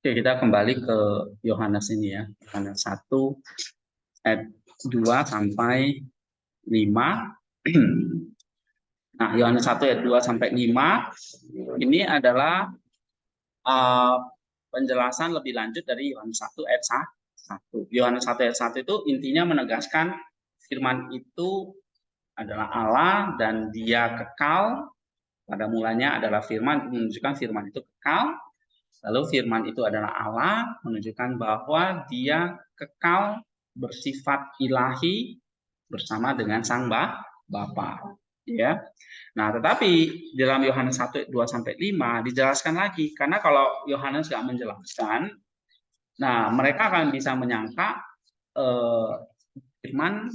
Oke, kita kembali ke Yohanes ini ya. Yohanes 1 ayat 2 sampai 5. Nah, Yohanes 1 ayat 2 sampai 5 ini adalah uh, penjelasan lebih lanjut dari Yohanes 1 ayat 1. Yohanes 1 ayat 1 itu intinya menegaskan firman itu adalah Allah dan dia kekal. Pada mulanya adalah firman, menunjukkan firman itu kekal. Lalu firman itu adalah Allah, menunjukkan bahwa dia kekal bersifat ilahi bersama dengan Sang Bapa. Ya. Nah, tetapi dalam Yohanes 1 2 sampai 5 dijelaskan lagi, karena kalau Yohanes nggak menjelaskan, nah mereka akan bisa menyangka firman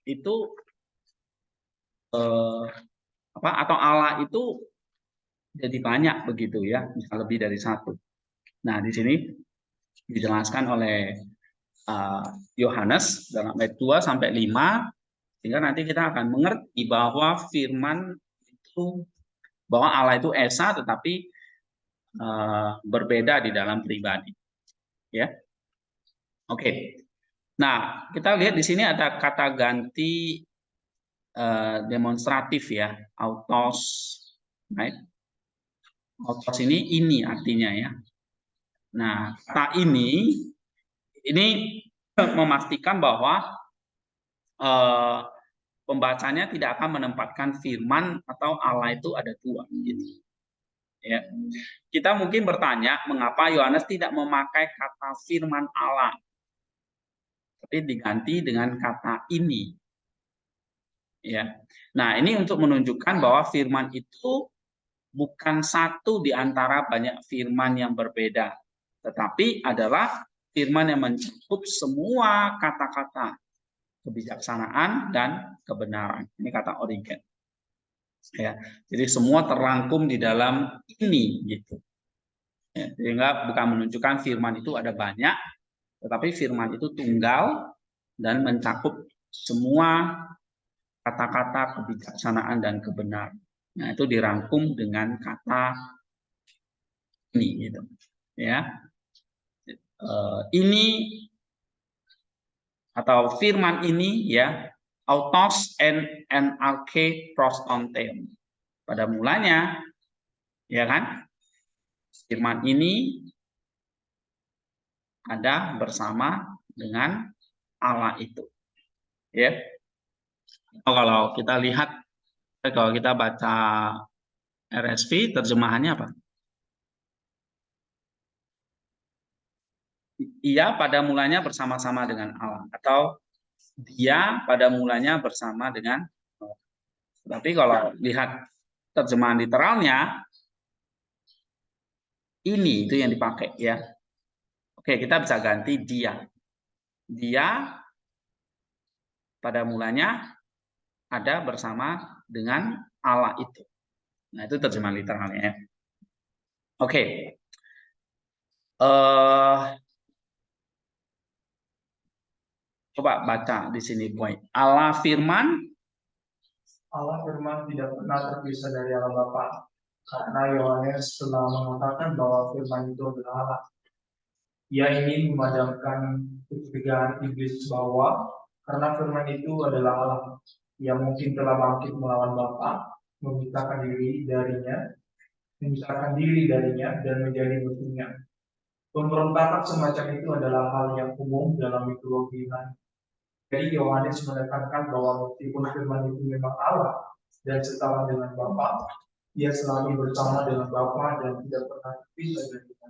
itu atau Allah itu jadi banyak begitu ya, bisa lebih dari satu. Nah, di sini dijelaskan oleh Yohanes dalam ayat 2 sampai 5 sehingga nanti kita akan mengerti bahwa firman itu bahwa Allah itu esa tetapi berbeda di dalam pribadi. Ya. Oke. Nah, kita lihat di sini ada kata ganti demonstratif ya, autos. Right? Autos ini artinya ya. Nah, kata ini memastikan bahwa pembacanya tidak akan menempatkan firman atau Allah itu ada dua. Gitu. Ya. Kita mungkin bertanya mengapa Yohanes tidak memakai kata firman Allah, tapi diganti dengan kata ini. Ya. Nah, ini untuk menunjukkan bahwa firman itu bukan satu di antara banyak firman yang berbeda, tetapi adalah firman yang mencakup semua kata-kata kebijaksanaan dan kebenaran. Ini kata Origen. Ya, jadi semua terangkum di dalam ini gitu. Ya, sehingga bukan menunjukkan firman itu ada banyak, tetapi firman itu tunggal dan mencakup semua kata-kata kebijaksanaan dan kebenaran. Nah, itu dirangkum dengan kata ini gitu. Ya. Ini atau firman ini ya, autos and arche prostonteum. Pada mulanya ya kan? Firman ini ada bersama dengan Allah itu. Ya. Kalau kita lihat, kalau kita baca RSV, terjemahannya apa? Ia pada mulanya bersama-sama dengan Allah, atau dia pada mulanya bersama dengan Allah. Tapi kalau lihat terjemahan literalnya, ini itu yang dipakai ya. Oke, kita bisa ganti dia. Dia pada mulanya ada bersama dengan Allah itu. Nah, itu terjemahan literalnya ya. Oke. Coba baca di sini, Boy. Allah firman tidak pernah terpisah dari Allah Bapa. Karena Yohanes telah mengatakan bahwa firman itu adalah Allah. Ia ingin memadamkan kecurigaan iblis bahwa karena firman itu adalah Allah, ia mungkin telah bangkit melawan Bapa, memisahkan diri darinya dan menjadi musuhnya. Pemberontakan semacam itu adalah hal yang umum dalam mitologi Yunani. Jadi Yohanes menekankan bahwa meskipun firman itu memang Allah dan setara dengan Bapa, ia selalu bersama dengan Bapa dan tidak pernah terpisah dari kita.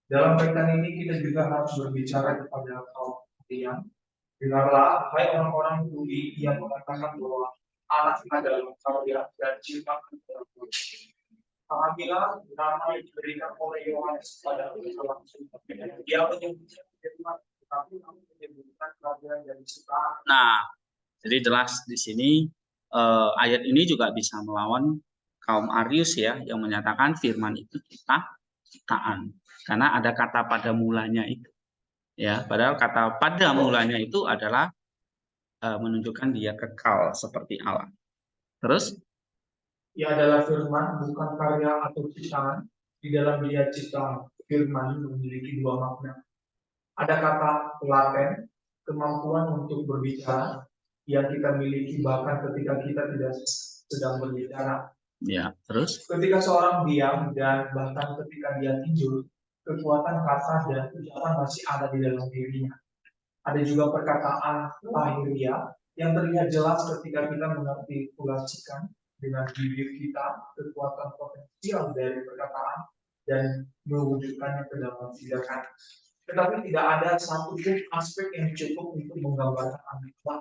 Dalam kaitan ini kita juga harus berbicara kepada kaum yang dengarlah, hai orang-orang Yahudi yang mengatakan bahwa anak adalah karya dan ciptaan Tuhan. Apabila nama yang diberikan oleh Yohanes pada langsung, dia menyebutkan firman, tetapi menyebutkan karya dan ciptaan. Nah, jadi jelas di sini ayat ini juga bisa melawan kaum Arius ya, yang menyatakan firman itu ciptaan. Karena ada kata pada mulanya itu. Ya, padahal kata pada mulanya itu adalah menunjukkan dia kekal seperti Allah. Terus? Ia adalah firman, bukan karya atau ciptaan. Di dalam dia ciptaan. firman memiliki dua makna. Ada kata laten, kemampuan untuk berbicara yang kita miliki bahkan ketika kita tidak sedang berbicara. Ya, terus? Ketika seorang diam dan bahkan ketika dia tidur, kekuatan kata dan ucapan masih ada di dalam dirinya. Ada juga perkataan lahiriah yang terlihat jelas ketika kita mengartikulasikan dengan bibir kita kekuatan potensial dari perkataan dan mewujudkannya ke dalam tindakan. Tetapi tidak ada satu pun aspek yang cukup untuk menggambarkan Allah.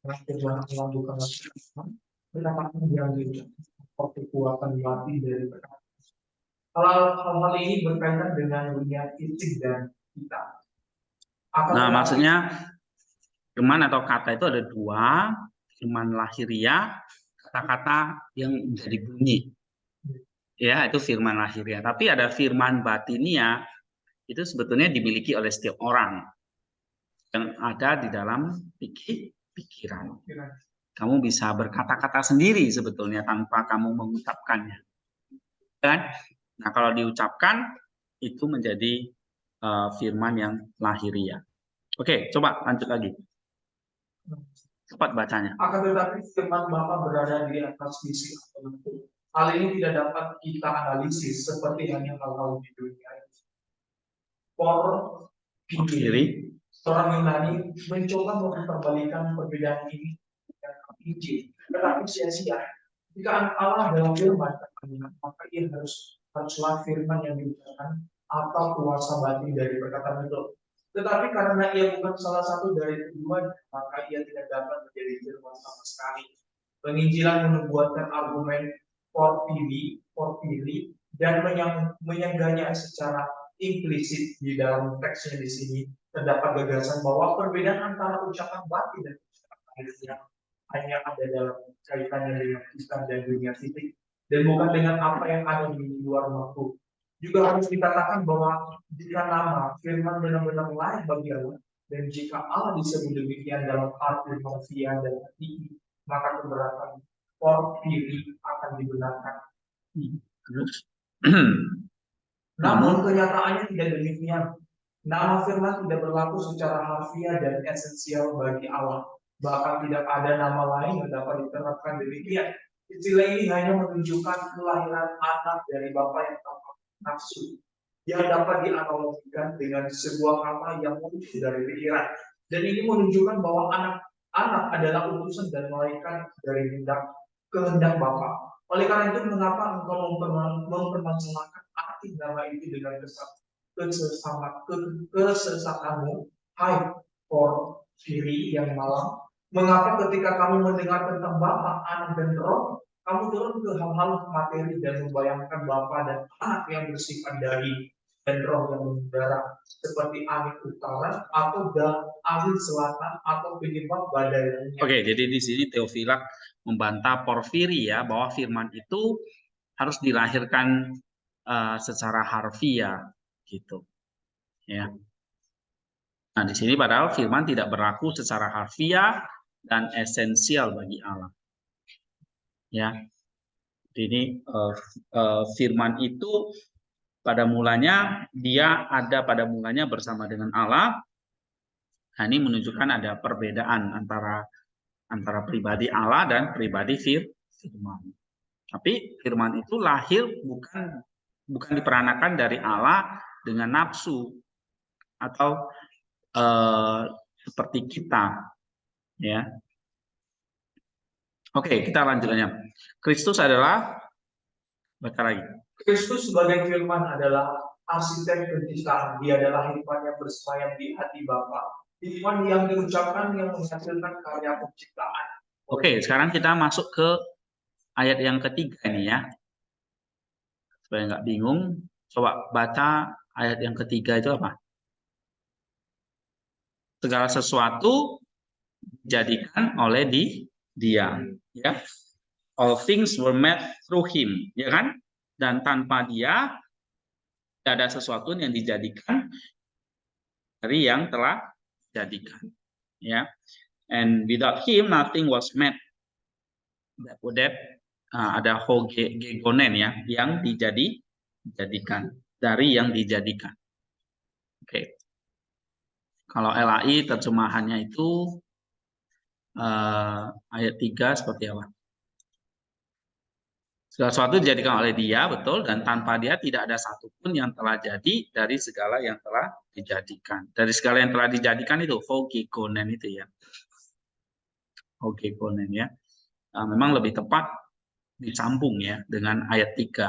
Karena firman Allah bukanlah perkataan yang diucapkan kekuatan batin dari perkataan. Hal-hal ini berkaitan dengan dunia fisik dan kita. Nah, maksudnya firman atau kata itu ada dua, firman lahiriah, kata-kata yang menjadi bunyi. Ya, itu firman lahiriah. Tapi ada firman batiniah, itu sebetulnya dimiliki oleh setiap orang yang ada di dalam pikiran. Kamu bisa berkata-kata sendiri sebetulnya tanpa kamu mengucapkannya. Kan? Nah, kalau diucapkan itu menjadi firman yang lahiriah. Oke, coba lanjut lagi. Cepat bacanya. Akan tetapi firman Bapa berada di atas visi tertentu. Hal ini tidak dapat kita analisis seperti hanya hal-hal di dunia ini. Kiri, seorang Yunani mencoba memperbalikan perbedaan ini dengan Injil, tetapi sia-sia. Jika Allah dalam firman, maka ia haruslah firman yang diucapkan atau kuasa batin dari perkataan itu. Tetapi karena ia bukan salah satu dari kedua, maka ia tidak dapat menjadi firman sama sekali. Penginjilan membuatkan argumen porfiri dan menyanggahnya secara implisit di dalam teksnya di sini. Terdapat gagasan bahwa perbedaan antara ucapan batin dan ucapan lahiriah hanya ada dalam kaitannya dengan kita dan dunia fisik, dan bukan dengan apa yang ada di luar waktu. Juga harus dikatakan bahwa jika nama firman benar-benar layak bagi Allah, dan jika Allah disebut demikian dalam arti harfiah dan hakiki, maka keberatan porfiri akan dibenarkan. Namun kenyataannya tidak demikian. Nama firman tidak berlaku secara harfiah dan esensial bagi Allah. Bahkan tidak ada nama lain yang dapat diterapkan demikian. Istilah ini hanya menunjukkan kelahiran anak dari Bapa yang tanpa nafsu, yang dapat dianalogikan dengan sebuah kata yang muncul dari pikiran. Dan ini menunjukkan bahwa anak adalah utusan dan malaikat dari kehendak Bapa. Oleh karena itu, mengapa engkau mempermasalahkan arti nama itu dengan kesesatanmu, hai porfiri yang malam? Mengapa ketika kamu mendengar tentang Bapa, Anak, dan Roh, kamu turun ke hal-hal materi dan membayangkan Bapa dan Anak yang bersifat daging dan Roh yang mengudara seperti angin utara atau angin selatan atau penyebab badai lainnya. Oke, jadi di sini Theophilak membantah Porfiri ya, bahwa firman itu harus dilahirkan secara harfiah gitu. Ya. Nah, di sini padahal firman tidak berlaku secara harfiah dan esensial bagi Allah. Ya. Ini firman itu pada mulanya dia ada pada mulanya bersama dengan Allah. Nah, ini menunjukkan ada perbedaan antara pribadi Allah dan pribadi firman. Tapi firman itu lahir bukan diperanakan dari Allah dengan nafsu atau seperti kita, ya. Oke, kita lanjutnya. Kristus adalah, baca lagi. Kristus sebagai firman adalah arsitek penciptaan. Dia adalah hikmat yang bersemayam di hati Bapa. Hikmat yang diucapkan yang menghasilkan karya penciptaan. Oke, sekarang kita masuk ke ayat yang ketiga ini ya. Supaya nggak bingung, coba baca ayat yang ketiga itu apa? Segala sesuatu dijadikan oleh Dia, ya. All things were made through him, ya kan? Dan tanpa Dia tidak ada sesuatu yang dijadikan dari yang telah dijadikan, ya. And without him nothing was made. That ada hogegonen ya, yang dijadikan. dari yang dijadikan. Oke. Kalau LAI terjemahannya itu ayat 3 seperti apa? Segala sesuatu dijadikan oleh dia, betul, dan tanpa dia tidak ada satupun yang telah jadi dari segala yang telah dijadikan. Dari segala yang telah dijadikan itu, Fogekonen itu ya. Fogekonen ya. Memang lebih tepat disambung ya dengan ayat 3,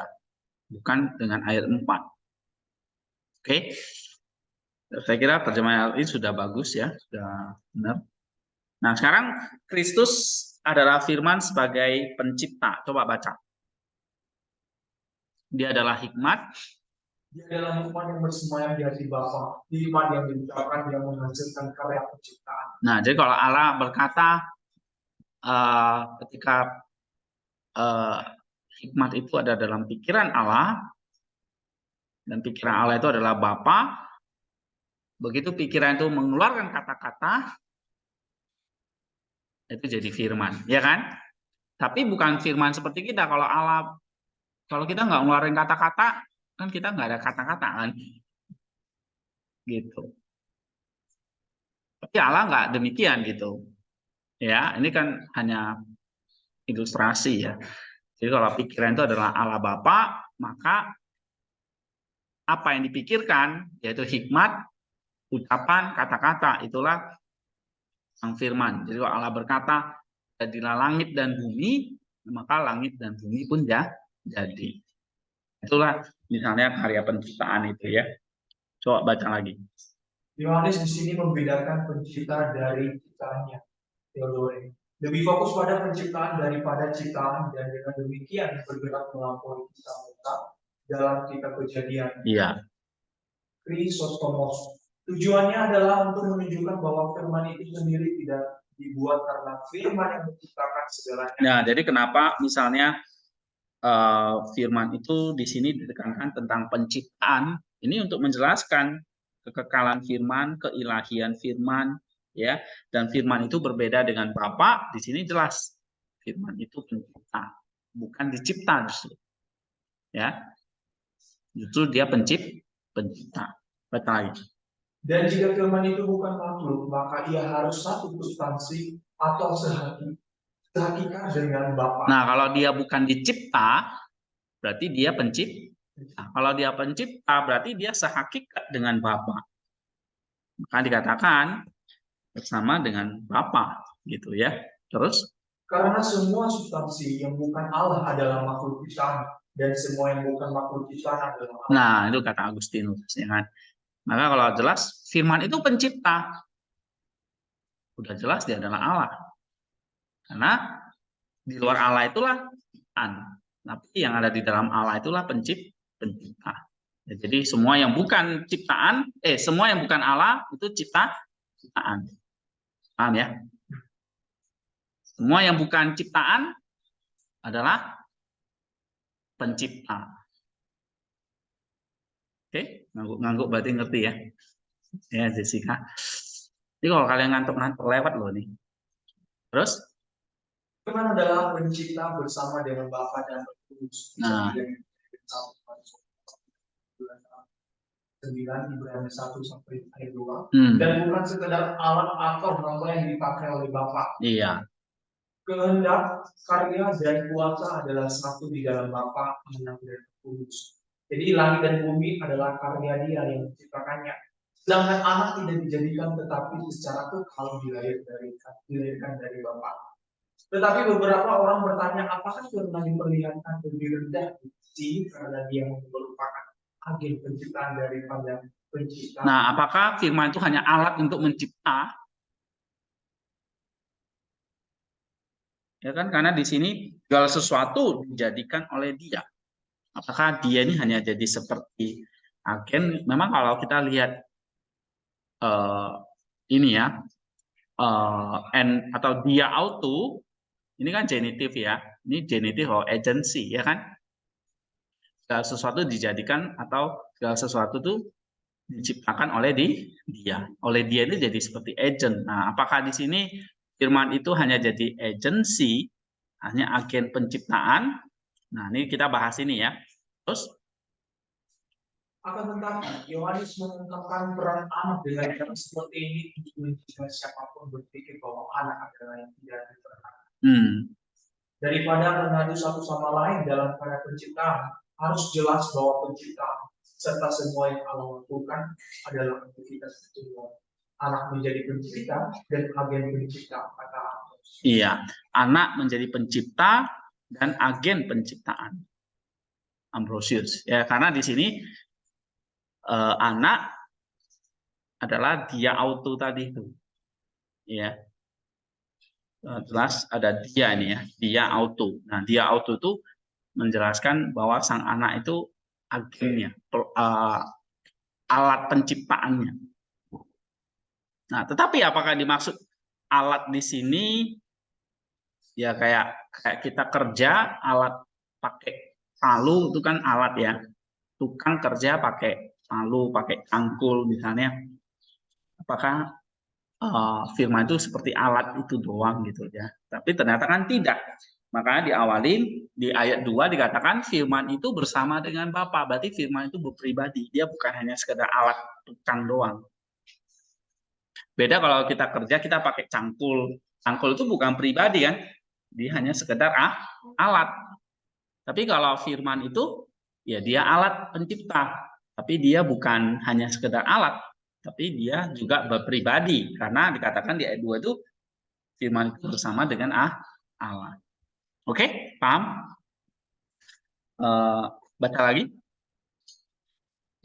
bukan dengan ayat 4. Oke. Saya kira terjemahan ini sudah bagus ya, sudah benar. Nah, sekarang Kristus adalah firman sebagai pencipta. Coba baca. Dia adalah hikmat. Dia adalah hikmat yang bersemayam di hati Bapa, hikmat yang diucapkan yang menghasilkan karya penciptaan. Nah, jadi kalau Allah berkata ketika hikmat itu ada dalam pikiran Allah, dan pikiran Allah itu adalah Bapa, begitu pikiran itu mengeluarkan kata-kata, itu jadi firman, ya kan? Tapi bukan firman seperti kita. Kalau kita nggak ngeluarin kata-kata, kan kita nggak ada kata-kata kan, gitu. Tapi Allah nggak demikian gitu, ya. Ini kan hanya ilustrasi ya. Jadi kalau pikiran itu adalah Allah Bapa, maka apa yang dipikirkan yaitu hikmat, ucapan, kata-kata, itulah sang firman. Jadi kalau Allah berkata, jadilah langit dan bumi, maka langit dan bumi pun jadi. Itulah misalnya karya penciptaan itu ya. Coba baca lagi. Yohanes di sini membedakan pencipta dari ciptaannya, Theodore. Lebih fokus pada penciptaan daripada ciptaan, dan dengan demikian bergerak melampaui kisah Musa dalam kitab Kejadian. Iya. Krisostomos. Tujuannya adalah untuk menunjukkan bahwa firman itu sendiri tidak dibuat karena firman yang menciptakan segalanya. Nah, jadi kenapa misalnya firman itu di sini ditekankan tentang penciptaan, ini untuk menjelaskan kekekalan firman, keilahian firman, ya. Dan firman itu berbeda dengan Bapa. Di sini jelas firman itu pencipta, bukan dicipta justru. Ya. Justru dia pencipta. Baca lagi. Dan jika firman itu bukan makhluk, maka ia harus satu substansi atau sehakikat dengan Bapa. Nah, kalau dia bukan dicipta, berarti dia pencipta. Nah, kalau dia pencipta, berarti dia sehakikat dengan Bapa. Maka dikatakan bersama dengan Bapa, gitu ya. Terus? Karena semua substansi yang bukan Allah adalah makhluk ciptaan, dan semua yang bukan makhluk ciptaan adalah Allah. Nah, itu kata Agustinus, ya kan? Maka kalau jelas, firman itu pencipta. Udah jelas dia adalah Allah. Karena di luar Allah itulah ciptaan. Tapi yang ada di dalam Allah itulah pencipta. Ya, jadi semua yang bukan ciptaan, semua yang bukan Allah itu ciptaan. Paham ya? Semua yang bukan ciptaan adalah pencipta. Oke, ngangguk berarti ngerti ya. Ya, Jessica. Jadi kalau kalian ngantuk-ngantuk lewat loh nih. Terus? Firman adalah pencipta bersama dengan Bapa dan Roh Kudus. Nah. 9 Ibrani 1 sampai ayat 2. Dan bukan sekedar alat atau nama yang dipakai oleh Bapa. Iya. Kehendak, karya, dan kuasa adalah satu di dalam Bapa, Anak, dan Roh Kudus. Jadi langit dan bumi adalah karya Dia yang menciptakannya. Sedangkan anak tidak dijadikan tetapi secara kekal dilahirkan dari Bapa. Tetapi beberapa orang bertanya, apakah firman diperlihatkan lebih rendah di sini karena dia merupakan agen penciptaan daripada pencipta? Nah, apakah firman itu hanya alat untuk mencipta? Ya kan, karena di sini segala sesuatu dijadikan oleh Dia. Apakah Dia ini hanya jadi seperti agen? Memang kalau kita lihat ini ya, atau Dia auto, ini kan genitif ya. Ini genitif atau agency ya kan? Segala sesuatu dijadikan atau segala sesuatu itu diciptakan oleh Dia. Oleh Dia ini jadi seperti agent. Nah, apakah di sini firman itu hanya jadi agency, hanya agen penciptaan? Nah, ini kita bahas ini ya. Terus Akan tetapi, Yohanes mengungkapkan peran anak dengan cara seperti ini untuk mencegah siapapun berpikir bahwa anak adalah yang tidak diperlukan. Daripada mengadu satu sama lain dalam karya penciptaan, harus jelas bahwa penciptaan serta semua yang Allah lakukan adalah untuk kita semua. Anak menjadi pencipta dan agen pencipta, kata Allah. Iya, anak menjadi pencipta dan agen penciptaan. Ambrosius, ya, karena di sini anak adalah dia auto tadi itu, ya, jelas ada dia ini ya, dia auto. Nah, dia auto itu menjelaskan bahwa sang anak itu agennya, alat penciptaannya. Nah, tetapi apakah dimaksud alat di sini ya kayak kita kerja alat pakai palu itu kan alat ya, tukang kerja pakai palu, pakai cangkul misalnya. Apakah firman itu seperti alat itu doang gitu ya? Tapi ternyata kan tidak. Makanya diawali di ayat 2 dikatakan firman itu bersama dengan Bapa. Berarti firman itu berpribadi. Dia bukan hanya sekedar alat tukang doang. Beda kalau kita kerja kita pakai cangkul. Cangkul itu bukan pribadi kan? Dia hanya sekedar alat. Tapi kalau firman itu ya dia alat pencipta. Tapi dia bukan hanya sekedar alat, tapi dia juga berpribadi karena dikatakan di ayat 2 itu firman itu bersama dengan Allah. Oke, paham? Baca lagi.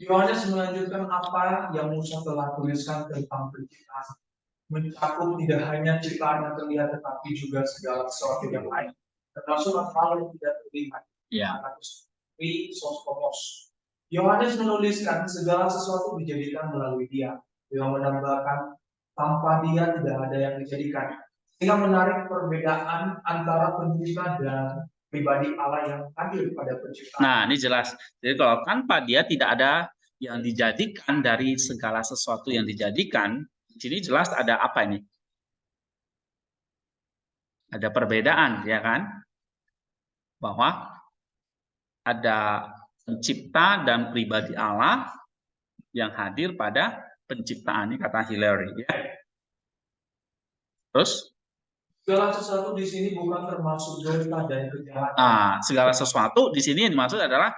Yohanes melanjutkan apa yang Musa telah tuliskan tentang penciptaan, mencakup tidak hanya ciptaan yang terlihat tetapi juga segala sesuatu yang lain, termasuk hal yang tidak terlihat. Ya. Yohanes menuliskan segala sesuatu dijadikan melalui Dia, yang menambahkan tanpa Dia tidak ada yang dijadikan, sehingga menarik perbedaan antara pencipta dan pribadi Allah yang hadir pada penciptaan. Nah, ini jelas. Jadi kalau tanpa Dia tidak ada yang dijadikan dari segala sesuatu yang dijadikan. Di sini jelas ada apa ini? Ada perbedaan, ya kan? Bahwa ada pencipta dan pribadi Allah yang hadir pada penciptaan, ini kata Hillary, ya. Terus segala sesuatu di sini bukan termasuk dosa dan kejahatan. Segala sesuatu di sini yang dimaksud adalah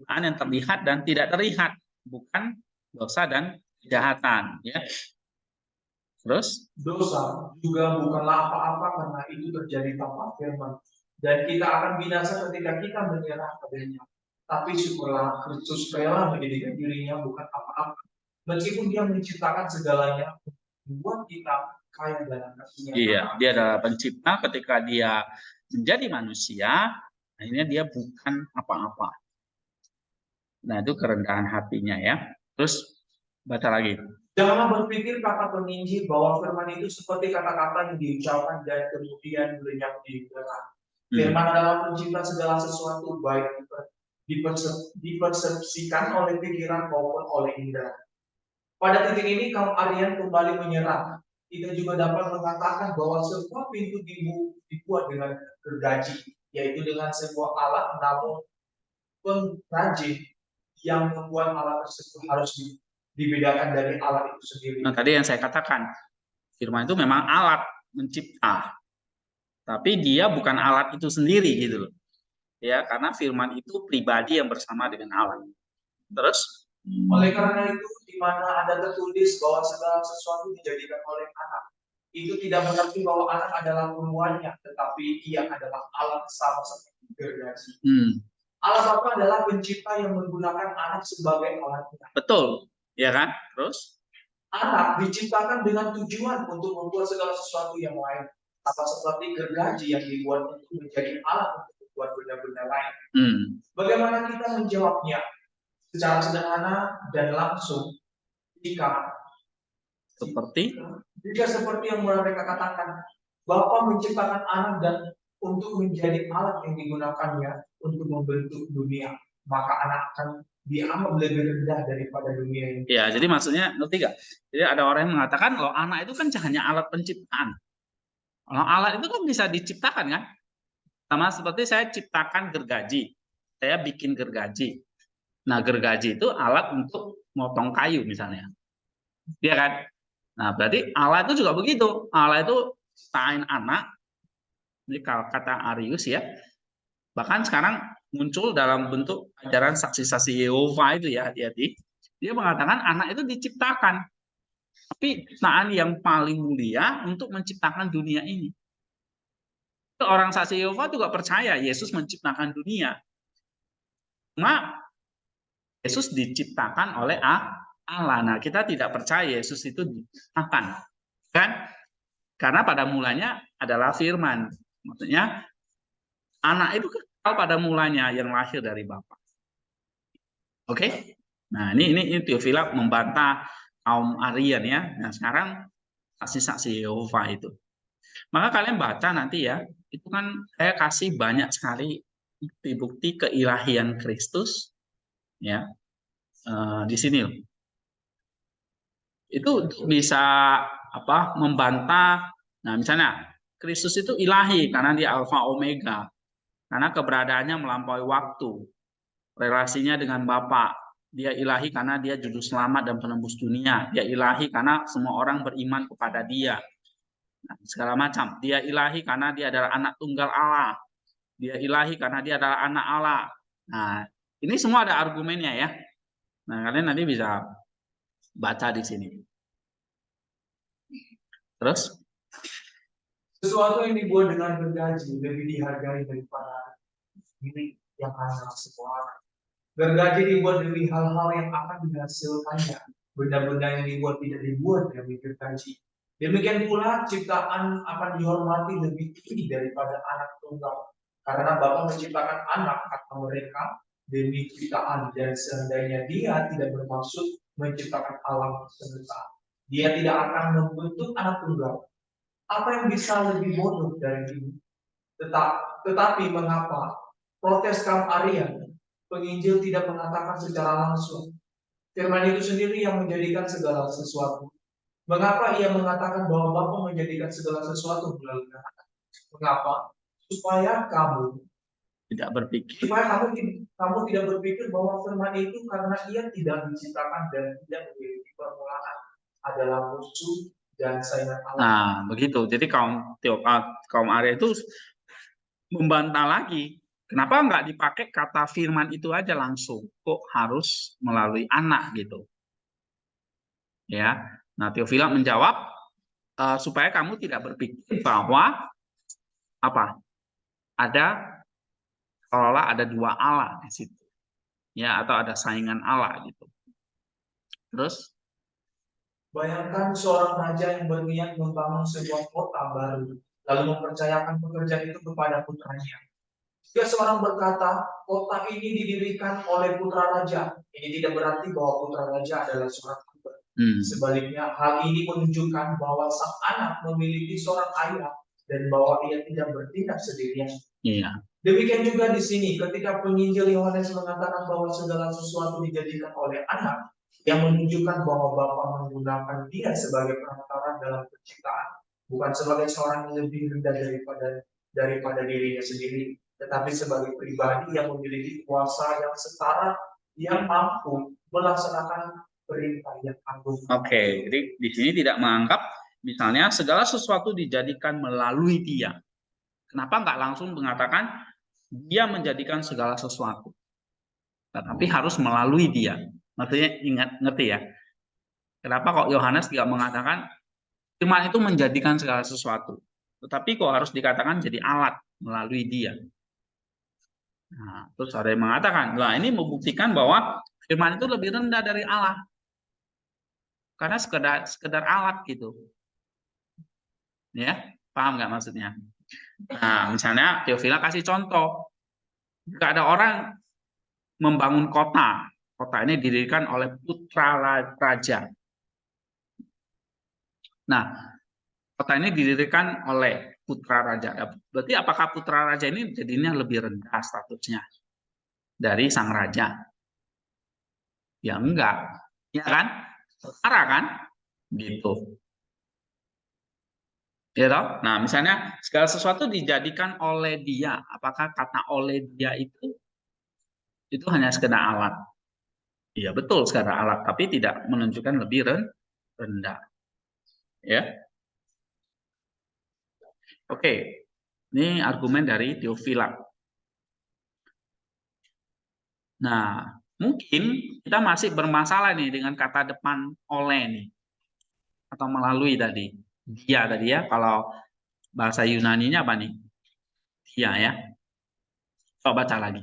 yang terlihat dan tidak terlihat, bukan dosa dan kejahatan, ya. Terus dosa juga bukanlah apa-apa karena itu terjadi tanpa firman, dan kita akan binasa ketika kita menyerah padanya. Tapi syukurlah Kristus rela menjadikan dirinya bukan apa-apa, meskipun Dia menciptakan segalanya, membuat kita kaya dalam kasih-Nya. Iya, Dia adalah pencipta. Ketika Dia menjadi manusia, akhirnya Dia bukan apa-apa. Nah, itu kerendahan hatinya ya. Terus baca lagi. Janganlah berpikir kata penginjil bahwa firman itu seperti kata-kata yang diucapkan dan kemudian lenyap di udara. Firman adalah pencipta segala sesuatu, baik dipersepsikan oleh pikiran maupun oleh indera. Pada titik ini kaum Aryan kembali menyerah. Kita juga dapat mengatakan bahwa sebuah pintu dibuat dengan gergaji, yaitu dengan sebuah alat, namun pengrajin yang membuat alat tersebut harus dibedakan dari alat itu sendiri. Nah, tadi yang saya katakan, firman itu memang alat mencipta, tapi dia bukan alat itu sendiri gitu loh. Ya, karena firman itu pribadi yang bersama dengan Allah. Terus oleh karena itu, di mana ada tertulis bahwa segala sesuatu dijadikan oleh anak, itu tidak berarti bahwa anak adalah penuannya, tetapi ia adalah alat sama seperti gergaji. Allah Bapa adalah pencipta yang menggunakan anak sebagai alatnya. Betul, ya kan? Terus anak diciptakan dengan tujuan untuk membuat segala sesuatu yang lain, apa seperti gergaji yang dibuat untuk menjadi alat untuk membuat benda-benda lain. Bagaimana kita menjawabnya? Secara sederhana dan langsung, jika seperti yang mereka katakan, Bapa menciptakan anak dan untuk menjadi alat yang digunakannya untuk membentuk dunia, maka anak akan dianggap lebih rendah daripada dunia ini. Ya, jadi maksudnya ngerti gak? Jadi ada orang yang mengatakan loh anak itu kan hanya alat penciptaan. Kalau alat itu kan bisa diciptakan kan? Sama seperti saya ciptakan gergaji, saya bikin gergaji. Nah, gergaji itu alat untuk motong kayu misalnya. Iya kan? Nah, berarti Allah itu juga begitu. Allah itu ciptain anak, ini kata Arius ya. Bahkan sekarang muncul dalam bentuk ajaran saksi-saksi Yehova itu ya, hati-hati. Dia mengatakan anak itu diciptakan, tapi ciptaan yang paling mulia untuk menciptakan dunia ini. Orang saksi Yehova juga percaya Yesus menciptakan dunia. Cuma Yesus diciptakan oleh Allah. Nah, kita tidak percaya Yesus itu diciptakan. Kan? Karena pada mulanya adalah firman. Maksudnya anak itu kekal pada mulanya yang lahir dari Bapa. Oke? Nah, ini Theophila membantah kaum Arian ya. Nah, sekarang saksi-saksi Yehova itu. Maka kalian baca nanti ya, itu kan saya kasih banyak sekali bukti-bukti keilahian Kristus ya. Di sini loh. Itu bisa membantah. Nah, misalnya Kristus itu ilahi karena dia alfa omega. Karena keberadaannya melampaui waktu. Relasinya dengan Bapa. Dia ilahi karena dia juru selamat dan penembus dunia. Dia ilahi karena semua orang beriman kepada dia. Nah, segala macam. Dia ilahi karena dia adalah anak tunggal Allah. Dia ilahi karena dia adalah anak Allah. Nah, ini semua ada argumennya ya. Nah, kalian nanti bisa baca di sini. Terus? Sesuatu yang dibuat dengan gergaji lebih dihargai daripada milik yang hanya semua orang. Gergaji dibuat demi hal-hal yang akan dihasilkannya. Benda-benda yang dibuat tidak dibuat demi gergaji. Demikian pula ciptaan akan dihormati lebih tinggi daripada anak tunggal. Karena Bapa menciptakan anak kata mereka demi ciptaan, dan seandainya dia tidak bermaksud menciptakan alam semesta, dia tidak akan membentuk anak tunggal. Apa yang bisa lebih bodoh dari ini? Tetapi mengapa protes kaum Arian? Penginjil tidak mengatakan secara langsung. Firman itu sendiri yang menjadikan segala sesuatu. Mengapa ia mengatakan bahwa Bapa menjadikan segala sesuatu melalui anak? Mengapa? Supaya kamu tidak berpikir. Supaya kamu tidak berpikir bahwa firman itu karena ia tidak diciptakan dan tidak memiliki permulaan adalah musuh dan saingan Allah. Nah, begitu. Jadi kaum Arya itu membantah lagi. Kenapa nggak dipakai kata firman itu aja langsung? Kok harus melalui anak gitu? Ya. Nah, Theophila menjawab supaya kamu tidak berpikir bahwa ada seolah ada dua Allah di situ. Ya, atau ada saingan Allah gitu. Terus bayangkan seorang raja yang berniat membangun sebuah kota baru, lalu mempercayakan pekerjaan itu kepada putranya. Jika seorang berkata, kota ini didirikan oleh putra raja, ini tidak berarti bahwa putra raja adalah seorang hamba. Sebaliknya, hal ini menunjukkan bahwa sang anak memiliki seorang ayah dan bahwa ia tidak bertindak sendirian. Iya. Demikian juga di sini, ketika penginjil Yohanes mengatakan bahwa segala sesuatu dijadikan oleh anak, yang menunjukkan bahwa Bapa menggunakan dia sebagai perantara dalam penciptaan, bukan sebagai seorang yang lebih rendah daripada dirinya sendiri, tetapi sebagai pribadi yang memiliki kuasa yang setara, yang mampu melaksanakan perintah yang agung. Oke, jadi di sini tidak menganggap misalnya segala sesuatu dijadikan melalui dia. Kenapa nggak langsung mengatakan dia menjadikan segala sesuatu, tetapi harus melalui dia. Maksudnya ngerti ya? Kenapa kok Yohanes tidak mengatakan firman itu menjadikan segala sesuatu, tetapi kok harus dikatakan jadi alat melalui dia? Nah, terus ada yang mengatakan, lah ini membuktikan bahwa firman itu lebih rendah dari Allah, karena sekedar alat gitu. Ya, paham nggak maksudnya? Nah, misalnya Theophila kasih contoh, jika ada orang membangun kota ini didirikan oleh putra raja. Nah, kota ini didirikan oleh putra raja. Berarti apakah putra raja ini jadinya lebih rendah statusnya dari sang raja? Ya enggak, ya kan? Setara kan? Gitu. Ya toh? Nah, misalnya segala sesuatu dijadikan oleh dia. Apakah kata oleh dia itu hanya sekedar alat? Iya betul secara alat, tapi tidak menunjukkan lebih rendah. Ya, oke. Ini argumen dari Theophylact. Nah, mungkin kita masih bermasalah nih dengan kata depan oleh nih, atau melalui tadi. Dia tadi ya, kalau bahasa Yunaninya apa nih? Dia ya. Coba baca lagi.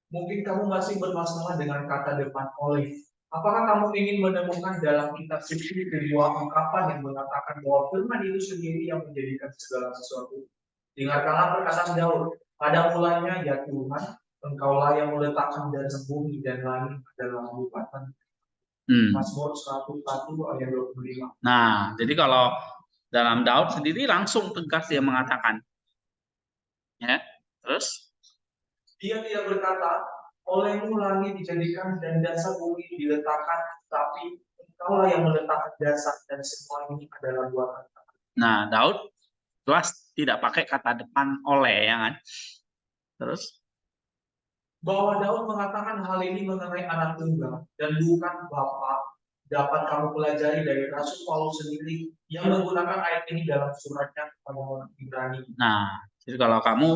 Mungkin kamu masih bermasalah dengan kata depan oleh. Apakah kamu ingin menemukan dalam kitab suci sebuah ungkapan yang mengatakan bahwa firman itu sendiri yang menjadikan segala sesuatu? Dengarkanlah perkataan Daud. Pada mulanya, ya Tuhan, Engkaulah yang meletakkan dan bumi dan langit adalah buatan. Mazmur 101 ayat 25. Nah, jadi kalau dalam Daud sendiri langsung tegas dia mengatakan, ya. Terus dia tidak berkata, olehmu langit dijadikan dan dasar bumi diletakkan, tapi Engkaulah yang meletakkan dasar dan semua ini adalah buatan. Nah, Daud jelas tidak pakai kata depan oleh, ya kan? Terus bahwa Daud mengatakan hal ini mengenai anak tunggal dan bukan bapa, dapat kamu pelajari dari Rasul Paulus sendiri yang menggunakan ayat ini dalam suratnya kepada orang Ibrani. Nah, jadi kalau kamu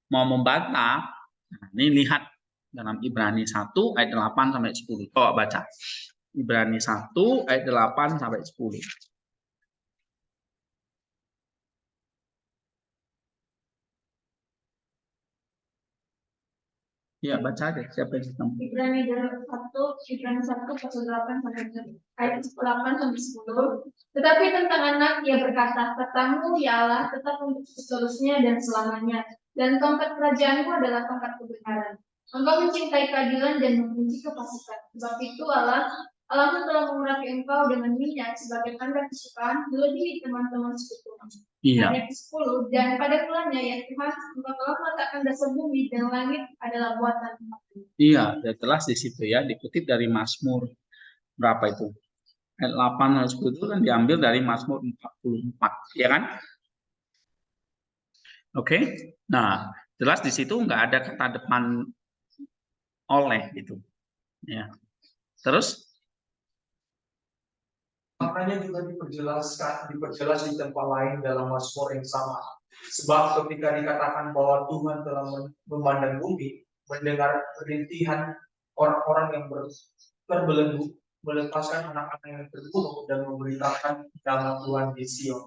mau membantah, nah ini lihat dalam Ibrani 1 ayat 8 sampai 10. Coba baca. Ibrani 1 ayat 8 sampai 10. Ya, baca aja siapa yang ketemu. Ibrani 1 pasal 8 sampai ayat 8 sampai 10. Tetapi tentang anak ia berkata, "Katamu ya Allah tetap untuk seterusnya dan selamanya, dan tongkat kerajaanmu adalah tongkat kebenaran. Engkau mencintai keadilan dan membenci kefasikan. Sebab itu Allahmu telah mengurapi engkau dengan minyak sebagai tanda kesukaan melebihi teman-teman sekutumu." Iya. Ayat 10, dan pada mulanya ya Tuhan, Engkau telah meletakkan dasar bumi dan langit adalah buatan Engkau. Iya, sudah jelas di situ ya, dikutip dari Mazmur berapa itu? Ayat 8 dan 10 itu kan diambil dari Mazmur 44, ya kan? Oke. Nah, jelas di situ nggak ada kata depan oleh gitu. Ya. Terus makanya juga diperjelas di tempat lain dalam Mazmur yang sama. Sebab ketika dikatakan bahwa Tuhan telah memandang bumi, mendengar rintihan orang-orang yang terbelenggu, melepaskan anak-anak yang terbunuh dan memberitakan nama Tuhan di Sion.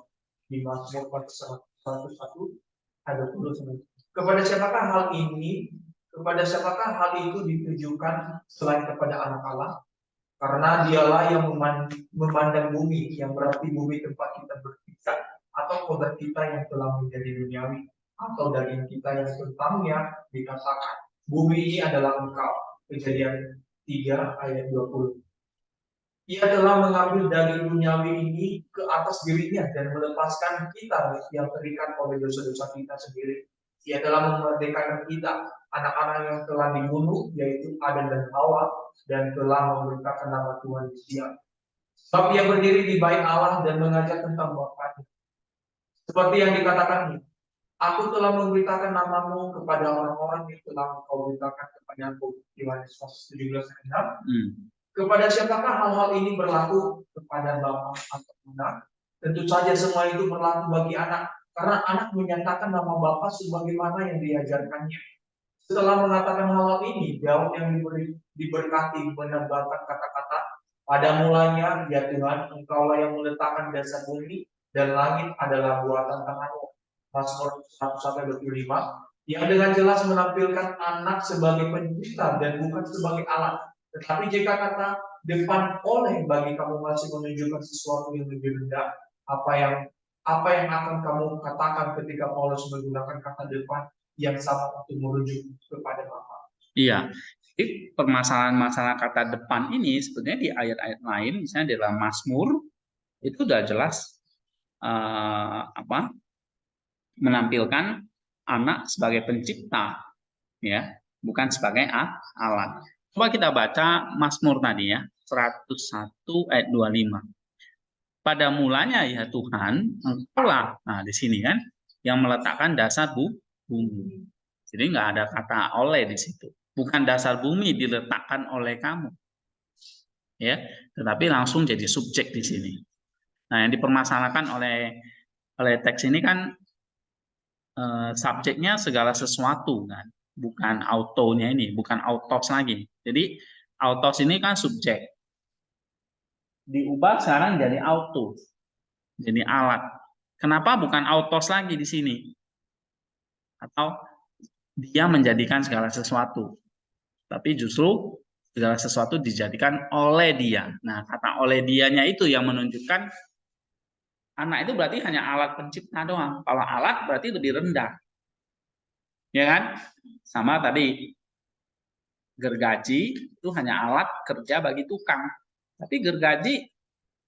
Di Mazmur 101 ayat 20. Kepada siapakah hal ini? Kepada siapakah hal itu ditujukan selain kepada anak Allah? Karena dialah yang memandang bumi, yang berarti bumi tempat kita berpijak, atau kodrat kita yang telah menjadi duniawi, atau daging kita yang tentangnya dikatakan, bumi ini adalah engkau. Kejadian 3 ayat 20. Ia telah mengambil daging duniawi ini ke atas dirinya dan melepaskan kita yang terikat oleh dosa-dosa kita sendiri. Ia telah memerdekakan kita, anak-anak yang telah dibunuh, yaitu Adam dan Hawa, dan telah memberitakan nama Tuhan di Sion. Sebab ia berdiri di bait Allah dan mengajar tentang Bapaknya. Seperti yang dikatakannya, aku telah memberitakan namamu kepada orang-orang yang telah engkau beritakan kepadaku. Yohanes 17 ayat 6. Kepada siapakah hal-hal ini berlaku? Kepada Bapa atau anak? Tentu saja semua itu berlaku bagi anak, karena anak menyatakan nama Bapa sebagaimana yang diajarkannya. Setelah mengatakan hal ini, Daud yang diberkati menambahkan kata-kata, pada mulanya, ya Tuhan, Engkaulah yang meletakkan dasar bumi, dan langit adalah buatan tanganmu. Mazmur 1-25, yang dengan jelas menampilkan anak sebagai pencipta dan bukan sebagai alat. Tetapi jika kata depan oleh bagi kamu masih menunjukkan sesuatu yang lebih rendah, apa yang akan kamu katakan ketika Paulus menggunakan kata depan yang sama untuk merujuk kepada Bapa? Iya, jadi permasalahan-masalah kata depan ini sebenarnya di ayat-ayat lain, misalnya di dalam Mazmur itu sudah jelas menampilkan anak sebagai pencipta, ya, bukan sebagai alat. Coba kita baca Mazmur tadi ya, 101 ayat 25. Pada mulanya ya Tuhan, Engkaulah, nah di sini kan, yang meletakkan dasar bumi. Jadi nggak ada kata oleh di situ. bukan dasar bumi diletakkan oleh kamu, ya, tetapi langsung jadi subjek di sini. Nah, yang dipermasalahkan oleh teks ini kan subjeknya segala sesuatu kan, bukan autonya ini, bukan autos lagi. Jadi autos ini kan subjek, diubah sekarang jadi auto, jadi alat. Kenapa bukan autos lagi di sini? Atau dia menjadikan segala sesuatu, tapi justru segala sesuatu dijadikan oleh dia. Nah, kata oleh dianya itu yang menunjukkan anak itu berarti hanya alat pencipta doang. Kalau alat berarti lebih rendah. Ya kan? Sama tadi gergaji itu hanya alat kerja bagi tukang. Tapi gergaji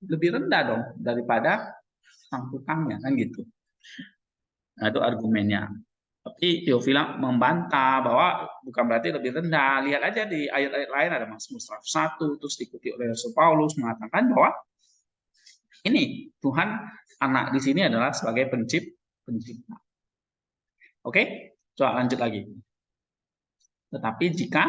lebih rendah dong daripada sang tukangnya kan gitu. Nah, itu argumennya. Tapi Theophila membantah bahwa bukan berarti lebih rendah. Lihat aja di ayat-ayat lain ada Mazmur 101, terus diikuti oleh Rasul Paulus mengatakan bahwa ini Tuhan anak di sini adalah sebagai pencipta. Oke, coba lanjut lagi. Tetapi jika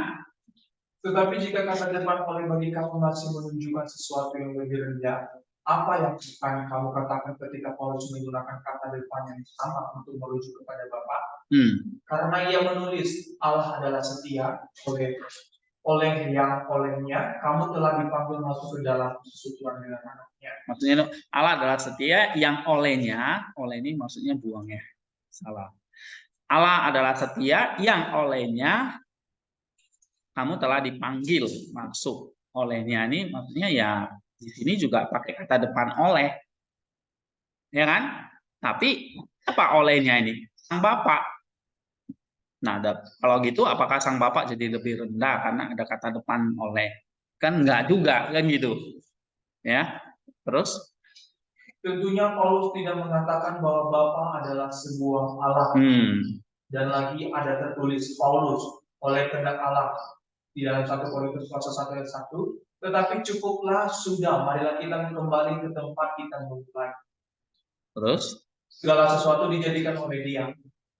kata depan oleh bagi kamu masih menunjukkan sesuatu yang lebih rendah, apa yang akan kamu katakan ketika Paulus menggunakan kata depan yang sama untuk merujuk kepada Bapa? Karena ia menulis Allah adalah setia, oleh yang olehnya kamu telah dipanggil masuk ke dalam persekutuan dengan anaknya. Maksudnya Allah adalah setia, yang olehnya, oleh ini maksudnya buang ya, salah. Allah adalah setia, yang olehnya kamu telah dipanggil masuk. Olehnya ini maksudnya ya di sini juga pakai kata depan oleh, ya kan? Tapi apa olehnya ini? Sang Bapak. Nah, kalau gitu apakah sang Bapak jadi lebih rendah karena ada kata depan oleh? Kan enggak juga kan gitu, ya. Terus? Tentunya Paulus tidak mengatakan bahwa Bapa adalah sebuah Allah. Dan lagi ada tertulis Paulus oleh kehendak Allah di dalam 1 Korintus pasal 1 ayat 1, tetapi cukuplah sudah, marilah kita kembali ke tempat kita mulai. Terus segala sesuatu dijadikan oleh Dia.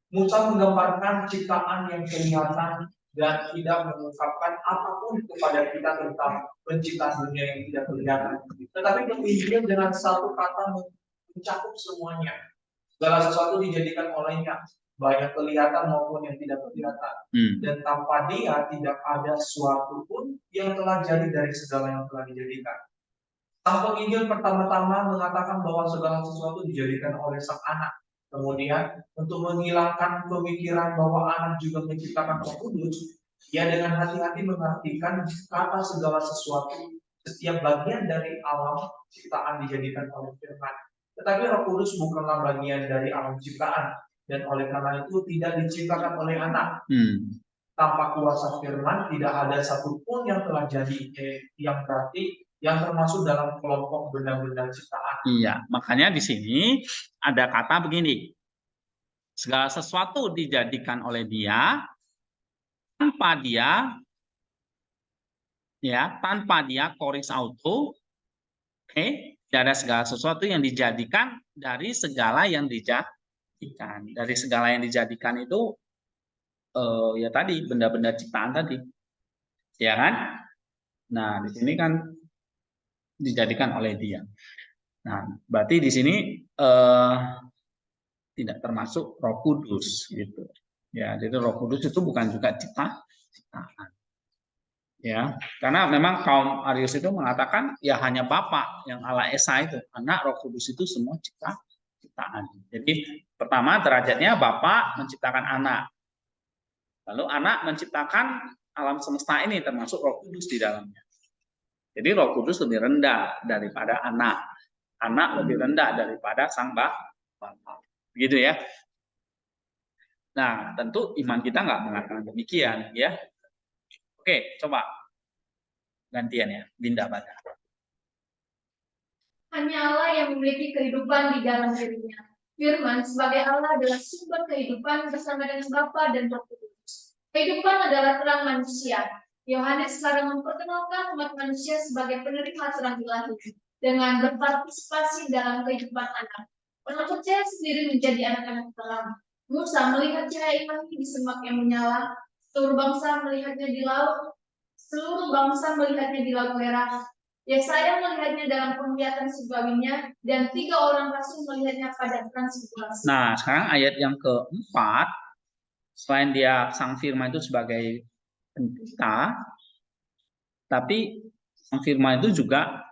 Musa menggambarkan ciptaan yang kelihatan dan tidak mengungkapkan apapun kepada kita tentang penciptaan dunia yang tidak kelihatan. Tetapi Injil dengan satu kata mencakup semuanya. Segala sesuatu dijadikan olehnya, baik kelihatan maupun yang tidak kelihatan. Dan tanpa Dia tidak ada sesuatu pun yang telah jadi dari segala yang telah dijadikan. Sang penginjil pertama-tama mengatakan bahwa segala sesuatu dijadikan oleh Sang Anak. Kemudian untuk menghilangkan pemikiran bahwa Anak juga menciptakan Roh Kudus, ia dengan hati-hati mengartikan kata segala sesuatu, setiap bagian dari alam ciptaan dijadikan oleh Firman. Tetapi Roh Kudus bukanlah bagian dari alam ciptaan, dan oleh karena itu tidak diciptakan oleh Anak. Tanpa kuasa Firman tidak ada satupun yang telah jadi, yang berarti yang termasuk dalam kelompok benda-benda ciptaan. Iya, makanya di sini ada kata begini: segala sesuatu dijadikan oleh Dia, tanpa Dia, ya, tanpa Dia koris auto, tidak ada segala sesuatu yang dijadikan dari segala yang dijadikan. Dari segala yang dijadikan itu, ya tadi benda-benda ciptaan tadi, ya kan? Nah, di sini kan dijadikan oleh Dia. Nah, berarti di sini tidak termasuk Roh Kudus gitu. Ya, jadi Roh Kudus itu bukan juga ciptaan. Ya, karena memang kaum Arius itu mengatakan ya hanya Bapa yang Allah Esa itu, Anak, Roh Kudus itu semua ciptaan. Jadi pertama derajatnya Bapa menciptakan Anak. Lalu Anak menciptakan alam semesta ini termasuk Roh Kudus di dalamnya. Jadi Roh Kudus lebih rendah daripada Anak. Anak lebih rendah daripada Sang Bapa. Begitu ya. Nah, tentu iman kita nggak mengatakan demikian, ya. Oke, coba gantian ya, Dinda baca. Hanya Allah yang memiliki kehidupan di dalam dirinya. Firman sebagai Allah adalah sumber kehidupan bersama dengan Bapa dan Roh Kudus. Kehidupan adalah terang manusia. Yohanes sekarang memperkenalkan umat manusia sebagai penerima terang ilahi dengan berpartisipasi dalam kehidupan anak. Orang percaya sendiri menjadi anak-anak terang. Musa melihat cahaya ilahi di semak yang menyala, seluruh bangsa melihatnya di laut, seluruh bangsa melihatnya di Laut Merah. Yesaya melihatnya dalam penglihatan surgawinya, dan 3 orang rasul melihatnya pada transfigurasi. Nah, sekarang ayat yang keempat, selain dia sang firman itu sebagai pencipta, tapi sang firman itu juga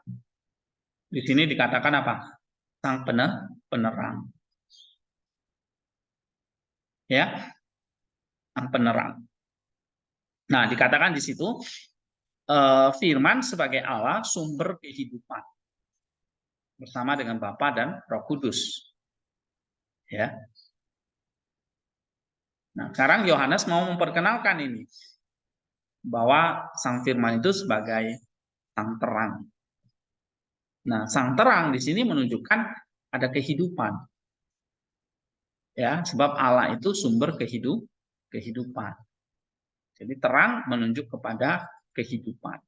di sini dikatakan apa? Sang penerang. Ya, sang penerang. Nah, dikatakan di situ firman sebagai Allah sumber kehidupan bersama dengan Bapa dan Roh Kudus. Ya. Nah, sekarang Yohanes mau memperkenalkan ini bahwa sang firman itu sebagai sang terang. Nah, sang terang di sini menunjukkan ada kehidupan. Ya, sebab Allah itu sumber kehidupan. Jadi terang menunjuk kepada kehidupan.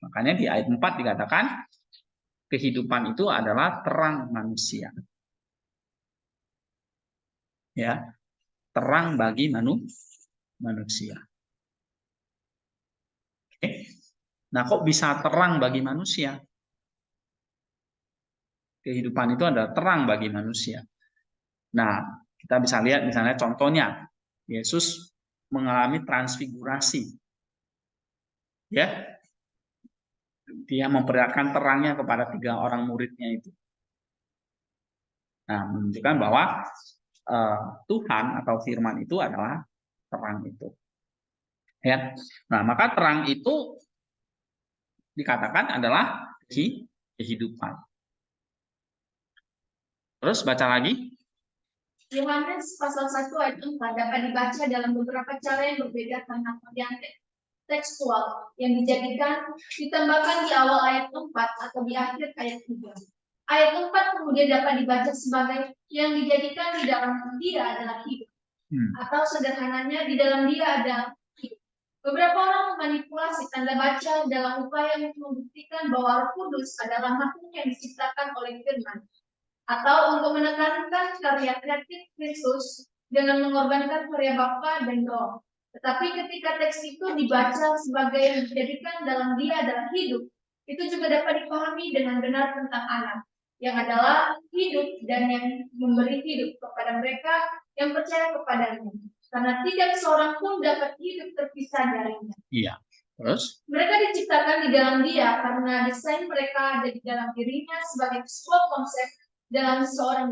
Makanya di ayat 4 dikatakan kehidupan itu adalah terang manusia. Ya, terang bagi manusia. Oke. Nah, kok bisa terang bagi manusia? Kehidupan itu adalah terang bagi manusia. Nah, kita bisa lihat misalnya contohnya, Yesus mengalami transfigurasi. Ya, dia memperlihatkan terangnya kepada 3 orang muridnya itu. Nah, menunjukkan bahwa Tuhan atau firman itu adalah terang itu. Ya. Nah, maka terang itu dikatakan adalah kehidupan. Terus baca lagi. Yohanes pasal 1 ayat 4 dapat dibaca dalam beberapa cara yang berbeda karena yang tekstual yang dijadikan ditambahkan di awal ayat 4 atau di akhir ayat 3. Ayat 4 kemudian dapat dibaca sebagai yang dijadikan di dalam dia adalah hidup. Atau sederhananya di dalam dia ada hidup. Beberapa orang memanipulasi tanda baca dalam upaya membuktikan bahwa Roh Kudus adalah makhluk yang diciptakan oleh firman. Atau untuk menekankan karya kreatif Kristus dengan mengorbankan karya Bapa dan Roh. Tetapi ketika teks itu dibaca sebagai yang dijadikan dalam dia adalah hidup, itu juga dapat dipahami dengan benar tentang anak, yang adalah hidup dan yang memberi hidup kepada mereka yang percaya kepadanya. Karena tidak seorang pun dapat hidup terpisah darinya. Iya. Terus? Mereka diciptakan di dalam dia karena desain mereka ada di dalam dirinya sebagai sebuah konsep dalam seorang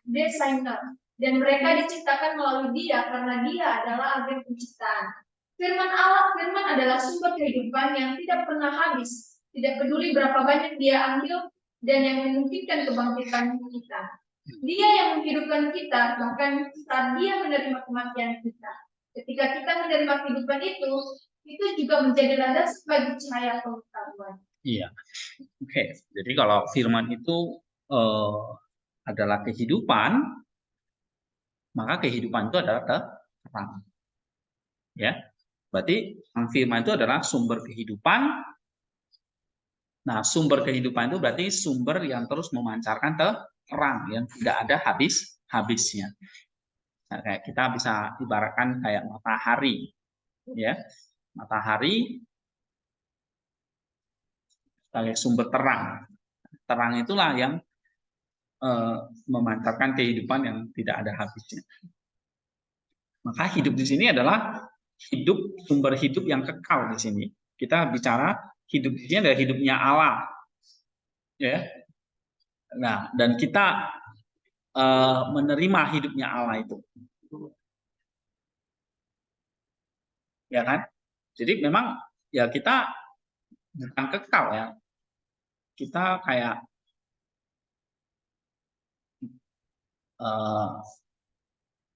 desainer. Dan mereka diciptakan melalui dia karena dia adalah agen penciptaan. Firman adalah sumber kehidupan yang tidak pernah habis. Tidak peduli berapa banyak dia ambil dan yang memungkinkan kebangkitan kita. Dia yang menghidupkan kita, bahkan saat dia menerima kematian kita. Ketika kita menerima kehidupan itu juga menjadi landasan bagi cahaya pengetahuan. Iya. Oke. Jadi kalau firman itu adalah kehidupan, maka kehidupan itu adalah terang. Ya. Berarti sang firman itu adalah sumber kehidupan. Nah, sumber kehidupan itu berarti sumber yang terus memancarkan terang, yang tidak ada habisnya. Nah, kayak kita bisa ibaratkan kayak matahari, ya, matahari sebagai sumber terang. Terang itulah yang memancarkan kehidupan yang tidak ada habisnya. Maka hidup di sini adalah hidup, sumber hidup yang kekal di sini. Kita bicara hidup di sini adalah hidupnya Allah, ya. Nah, dan kita menerima hidupnya Allah itu, ya kan? Jadi memang ya kita bukan kekal ya, kita kayak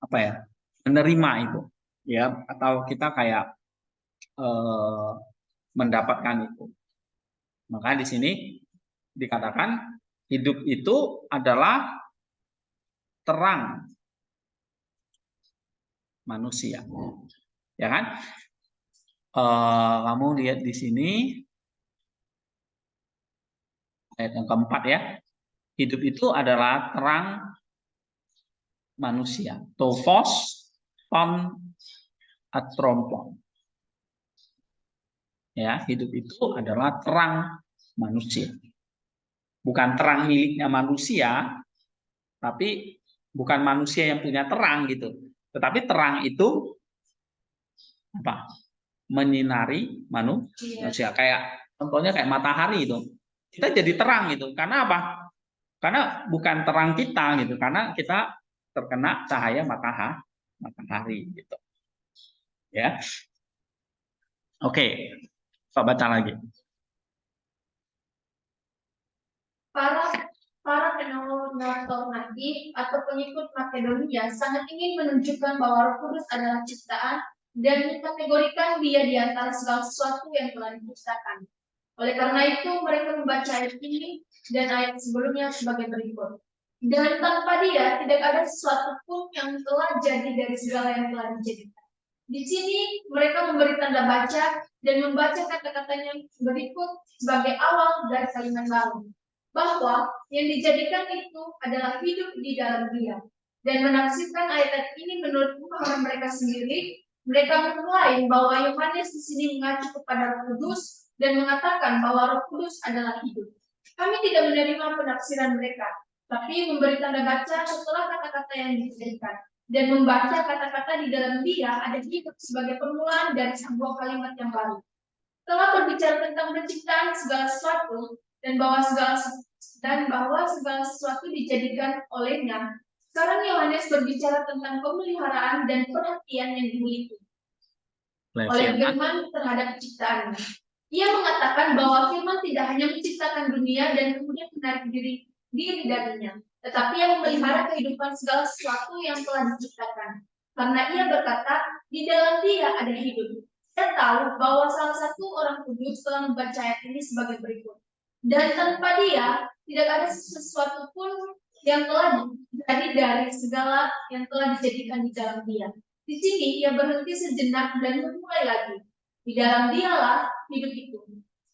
apa ya, menerima itu, ya, atau kita kayak mendapatkan itu. Maka di sini dikatakan hidup itu adalah terang manusia, ya kan? Kamu lihat di sini ayat yang keempat ya, hidup itu adalah terang manusia, tophos ton atrompon. Ya, hidup itu adalah terang manusia. Bukan terang miliknya manusia, tapi bukan manusia yang punya terang gitu. Tetapi terang itu apa? Menyinari manusia. Kayak contohnya kayak matahari itu. Kita jadi terang gitu. Karena apa? Karena bukan terang kita gitu. Karena kita terkena cahaya matahari gitu. Ya. Oke. Coba baca lagi. Para penolong natif atau pengikut Makedonia sangat ingin menunjukkan bahwa Roh Kudus adalah ciptaan dan mengkategorikan dia di antara segala sesuatu yang telah diciptakan. Oleh karena itu, mereka membaca ayat ini dan ayat sebelumnya sebagai berikut. Dan tanpa dia, tidak ada sesuatu pun yang telah jadi dari segala yang telah dijadikan. Di sini, mereka memberi tanda baca dan membaca kata-katanya berikut sebagai awal dari kalimat baru. Bahwa yang dijadikan itu adalah hidup di dalam dia. Dan menafsirkan ayat ini menurut pemahaman mereka sendiri, mereka mengklaim bahwa Yohanes di sini mengacu kepada Roh Kudus dan mengatakan bahwa Roh Kudus adalah hidup. Kami tidak menerima penafsiran mereka, tapi memberi tanda baca setelah kata-kata yang dijadikan dan membaca kata-kata di dalam dia ada hidup sebagai permulaan dari sebuah kalimat yang baru. Telah berbicara tentang penciptaan segala sesuatu dan bahwa segala sesuatu dijadikan olehnya. Sekarang Yohanes berbicara tentang pemeliharaan dan perhatian yang dimiliki oleh Firman terhadap ciptaannya. Ia mengatakan bahwa Firman tidak hanya menciptakan dunia dan kemudian menarik diri darinya, tetapi yang memelihara kehidupan segala sesuatu yang telah diciptakan. Karena ia berkata, di dalam dia ada hidup. Saya tahu bahwa salah satu orang kudus telah membaca ayat ini sebagai berikut. Dan tanpa dia, tidak ada sesuatu pun yang telah jadi dari segala yang telah dijadikan di dalam dia. Di sini ia berhenti sejenak dan memulai lagi. Di dalam dialah hidup itu.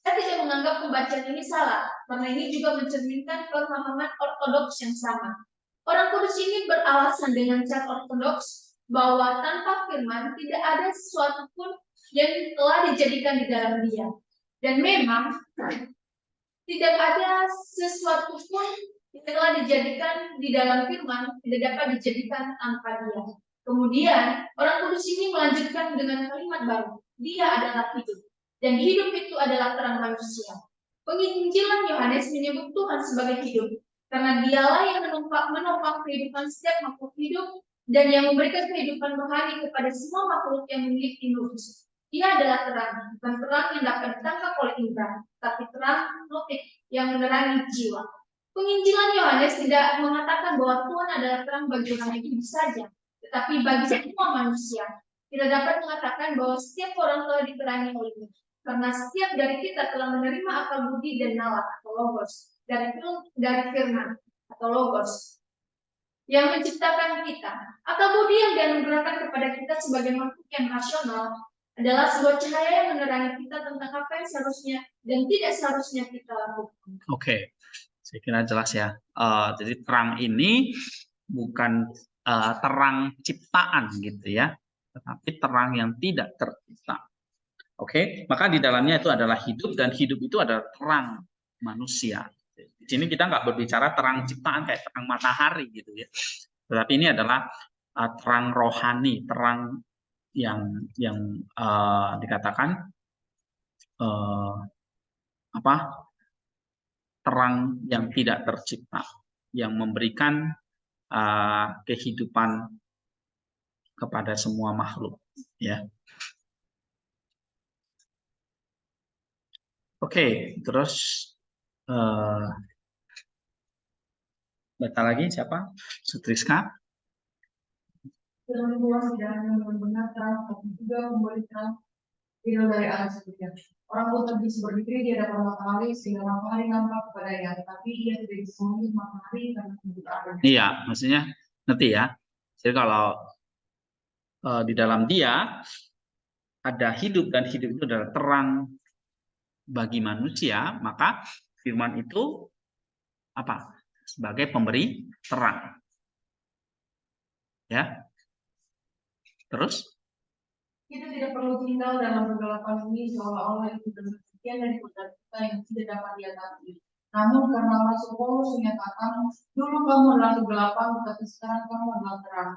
Saya tidak menganggap pembacaan ini salah, karena ini juga mencerminkan pemahaman ortodoks yang sama. Orang kudus ini beralasan dengan cara ortodoks bahwa tanpa firman tidak ada sesuatu pun yang telah dijadikan di dalam dia. Dan memang tidak ada sesuatu pun yang telah dijadikan di dalam firman tidak dapat dijadikan tanpa dia. Kemudian, orang kudus ini melanjutkan dengan kalimat baru. Dia adalah hidup. Dan hidup itu adalah terang manusia. Penginjilan Yohanes menyebut Tuhan sebagai hidup. Karena dialah yang menopang kehidupan setiap makhluk hidup dan yang memberikan kehidupan rohani kepada semua makhluk yang memiliki nurani. Dia adalah terang, bukan terang yang dapat ditangkap oleh indera, tapi terang notik yang menerangi jiwa. Penginjilan Yohanes tidak mengatakan bahwa Tuhan adalah terang bagi orang yang hidup saja, tetapi bagi semua manusia. Tidak dapat mengatakan bahwa setiap orang telah diterangi olehnya, karena setiap dari kita telah menerima akal budi dan nalar atau logos dari firman atau logos yang menciptakan kita. Akal budi yang dianugerahkan kepada kita sebagai makhluk yang rasional adalah sebuah cahaya yang menerangi kita tentang apa yang seharusnya dan tidak seharusnya kita lakukan. Oke, saya kira jelas ya. Jadi terang ini bukan terang ciptaan gitu ya, tetapi terang yang tidak tercipta. Oke, maka di dalamnya itu adalah hidup dan hidup itu adalah terang manusia. Di sini kita nggak berbicara terang ciptaan kayak terang matahari gitu ya, tetapi ini adalah terang rohani, terang yang dikatakan terang yang tidak tercipta, yang memberikan kehidupan kepada semua makhluk, ya. Oke, terus baca lagi siapa? Sutriska. Dalam luas dan benar terang, tapi juga memberikan hidup dari Allah seperti orang pun tak bisa berpikir dia dapat matahari sehingga matahari nampak kepadanya, tetapi ia tidak bisa melihat matahari karena tidak ada. Iya, maksudnya ngerti ya. Jadi kalau di dalam dia ada hidup dan hidup itu adalah terang bagi manusia, maka firman itu apa? Sebagai pemberi terang. Ya. Terus? Kita tidak perlu tinggal dalam kegelapan ini seolah-olah itu bagian dari kodrat kita yang tidak dapat diatasi. Namun karena Rasul Paulus menyatakan, dulu kamu adalah kegelapan, tetapi sekarang kamu adalah terang.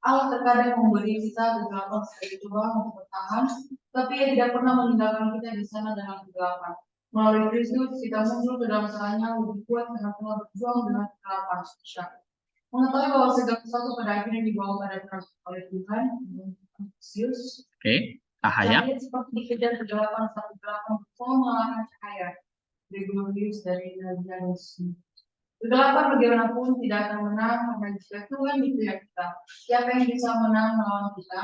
Allah terkadang memberi kita kegelapan spiritual untuk bertahan, tapi Ia tidak pernah meninggalkan kita di sana dalam kegelapan. Melalui Kristus, kita muncul ke dalam caranya lebih kuat karena telah berjuang dengan kegelapan. Mengetahui bahwa segala sesuatu pada akhirnya dibawa pada terang oleh Tuhan. Oke, cahaya. Cahaya seperti dikejar kegelapan, satu kegelapan bersama mengalahkan cahaya. Gregorius dari Nazianus. Kegelapan bagaimanapun tidak akan menang karena jika Tuhan itu yang kita. Siapa yang bisa menang melawan kita?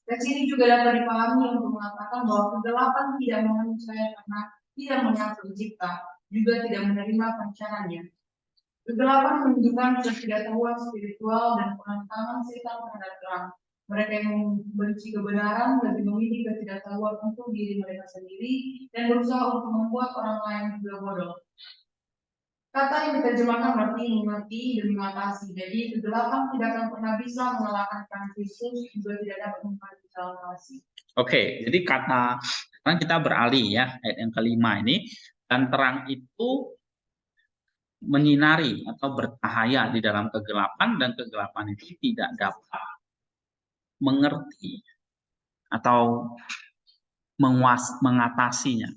Dari sini juga dapat dipahami untuk mengatakan bahwa kegelapan tidak mengenai karena tidak menyatu pencipta, juga tidak menerima rencananya. Kegelapan menunjukkan ketidaktahuan spiritual dan penentangan setan terhadap terang. Mereka yang membenci kebenaran lebih memilih ketidaktahuan untuk diri mereka sendiri dan berusaha untuk membuat orang lain juga bodoh. Kata yang diterjemahkan berarti mengerti dan mengatasi. Jadi kegelapan tidak akan pernah bisa mengalahkan terang Kristus, juga tidak dapat mengatasi. Oke, jadi sekarang kita beralih ya ayat yang kelima ini, dan terang itu menyinari atau bercahaya di dalam kegelapan, dan kegelapan itu tidak dapat mengerti atau mengatasinya.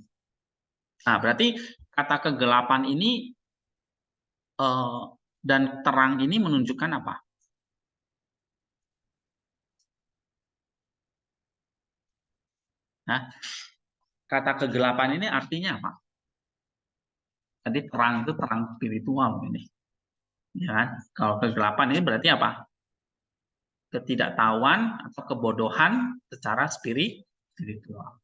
Nah, berarti kata kegelapan ini dan terang ini menunjukkan apa? Nah, kata kegelapan ini artinya apa? Tadi terang itu terang spiritual ini. Ya kan? Kalau kegelapan ini berarti apa? Ketidaktahuan atau kebodohan secara spiritual.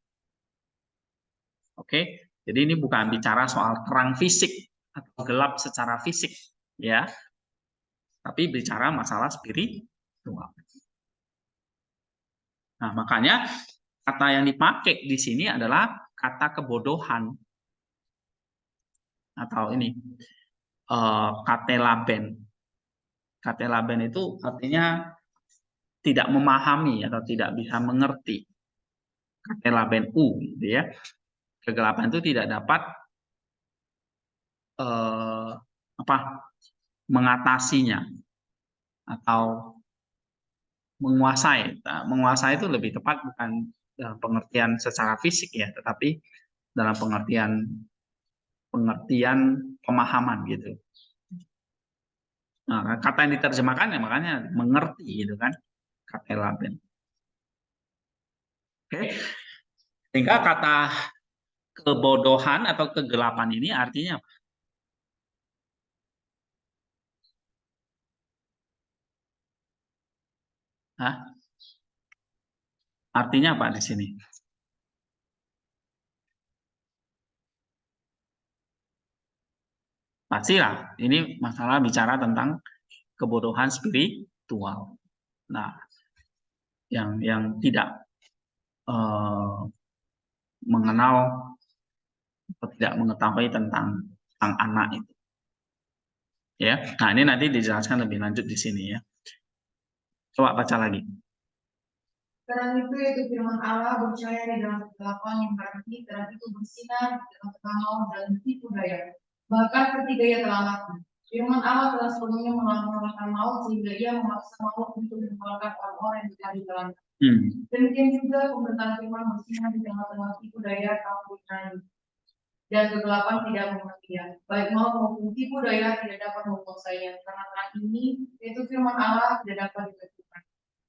Oke, jadi ini bukan bicara soal terang fisik atau gelap secara fisik, ya, tapi bicara masalah spiritual. Nah, makanya kata yang dipakai di sini adalah kata kebodohan atau ini katelaben. Katelaben itu artinya tidak memahami atau tidak bisa mengerti. Katelaben gitu ya. Kegelapan itu tidak dapat mengatasinya atau menguasai. Nah, menguasai itu lebih tepat bukan dalam pengertian secara fisik ya, tetapi dalam pengertian pemahaman gitu. Nah, kata yang diterjemahkan ya makanya mengerti gitu kan, katelaben. Oke. Sehingga kata kebodohan atau kegelapan ini artinya apa? Hah? Artinya apa di sini? Pastilah, ini masalah bicara tentang kebodohan spiritual. Nah, yang tidak mengenal atau tidak mengetahui tentang sang anak itu. Ya, nah ini nanti dijelaskan lebih lanjut di sini ya. Coba baca lagi. Terang itu yaitu firman Allah bercahaya di dalam kegelapan yang berarti terang itu bersinar di dalam tengah maut dan tipu daya. Bahkan ketika ia telah mati, firman Allah telah sepenuhnya mengalahkan maut sehingga ia memaksa maut untuk mengeluarkan orang-orang yang tidak ditelan. Demikian juga pemerintahan firman bersinar di tengah-tengah tipu daya kaum Ibrani. Dan kegelapan tidak mengertinya. Baik maut maupun tipu daya tidak dapat menguasainya. Karena terang ini yaitu firman Allah tidak dapat ditentukan.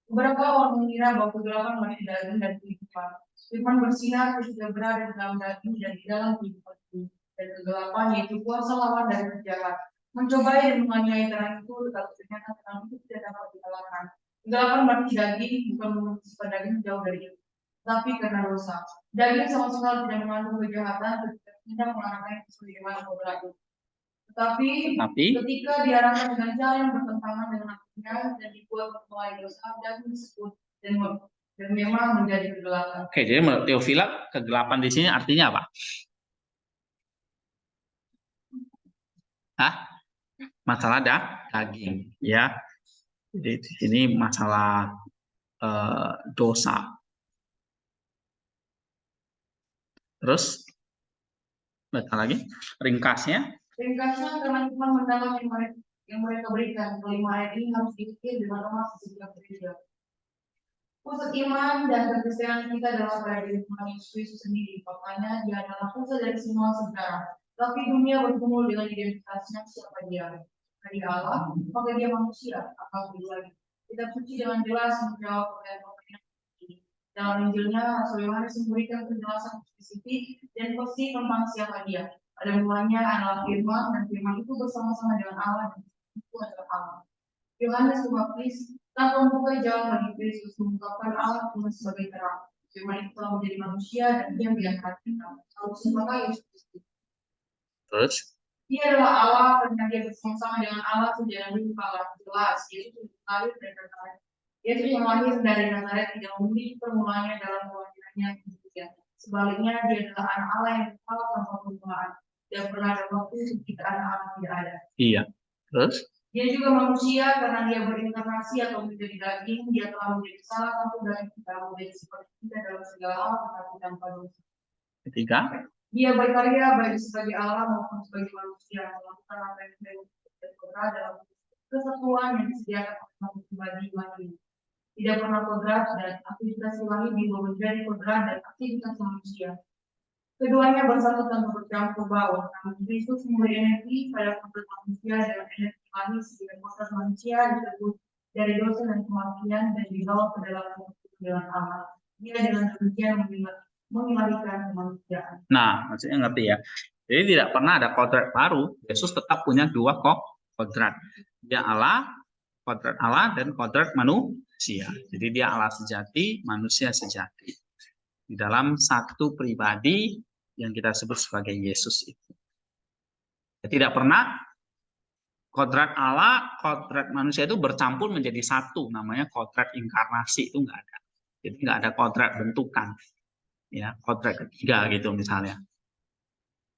Beberapa orang mengira bahwa kegelapan masih daging dan kehidupan. Firman bersinar ketika berada di dalam daging dan di dalam kehidupan itu. Dan kegelapan yaitu kuasa lawan dari jahat. Mencobai dan menganiaya terang itu, tetapi ternyata terang itu tidak dapat dikalahkan. Kegelapan berarti daging, bukan menurut daging jauh dari itu, tapi karena dosa. Daging sama sekali tidak mengandung kejahatan, tidak mengarahkan sebagaimana kodrat itu. Tetapi ketika diarahkan dengan cara yang bertentangan dengan hatinya dan dibuat mulai dosa dan disebut dan memang menjadi kegelapan. Oke, jadi menurut Theophila kegelapan di sini artinya apa? Hah? Masalah daging, ya. Jadi di sini masalah dosa. Terus baca lagi ringkasnya. Ringkasnya karena Tuhan mendalam yang mereka berikan. Kelima ayat ini harus diikir dengan emas setiap gereja. Pusat iman dan kekristenan kita adalah pada diri Tuhan Yesus Kristus sendiri. Faktanya dia adalah pusat dari semua sejarah. Tapi dunia bergumul dengan identitasnya siapa dia. Dari Allah, maka dia manusia. Apa lagi? Kitab suci dengan jelas menjawab pertanyaan ini. Dalam Injilnya, Rasul Yohanes memberikan penjelasan spesifik dan pasti tentang siapa dia. Pada mulanya adalah firman, dan firman itu bersama-sama dengan Allah, dan itu adalah Allah. Yohanes Pembaptis tanpa membuka jalan bagi Kristus mengungkapkan Allah Tuhan sebagai terang. Firman itu telah menjadi manusia dan dia melihat kita. Lalu siapa Yesus Kristus? Terus Dia adalah Allah karena dia bersama-sama dengan Allah sejak dahulu kala. Jelas Yesus lahir dari Nazaret. Yesus yang lahir dari Nazaret tidak memiliki permulaannya dalam kelahirannya kemudian. Sebaliknya dia adalah anak Allah yang kekal tanpa permulaan. Dan pernah ada waktu ketika anak Allah tidak ada. iya. Terus Dia juga manusia karena dia berinkarnasi atau menjadi daging. Dia telah menjadi salah satu dari kita menjadi seperti kita dalam segala hal tetapi tanpa dosa. ketiga. Dia berkarya baik sebagai Allah maupun sebagai manusia melakukan apa yang dia kodrat dalam kesatuan yang disediakan oleh pribadi ini. Tidak pernah kodrat dan aktivitas ilahi juga menjadi kodrat dan aktivitas manusia. Keduanya bersatu tanpa bercampur baur. Namun Kristus memberi energi pada kodrat manusia dengan energi ilahi sehingga kodrat manusia disebut dari dosa dan kematian dan dibawa ke dalam kemuliaan Allah. Dia dengan demikian mengilahikan kemanusiaan. Nah, maksudnya ngerti ya. Jadi tidak pernah ada kodrat baru. Yesus tetap punya dua kodrat. Dia Allah, kodrat Allah, dan kodrat manusia. Jadi dia Allah sejati, manusia sejati. Di dalam satu pribadi yang kita sebut sebagai Yesus itu. Tidak pernah kodrat Allah, kodrat manusia itu bercampur menjadi satu. Namanya kodrat inkarnasi, itu nggak ada. Jadi nggak ada kodrat bentukan. Ya, kodrat ketiga gitu misalnya.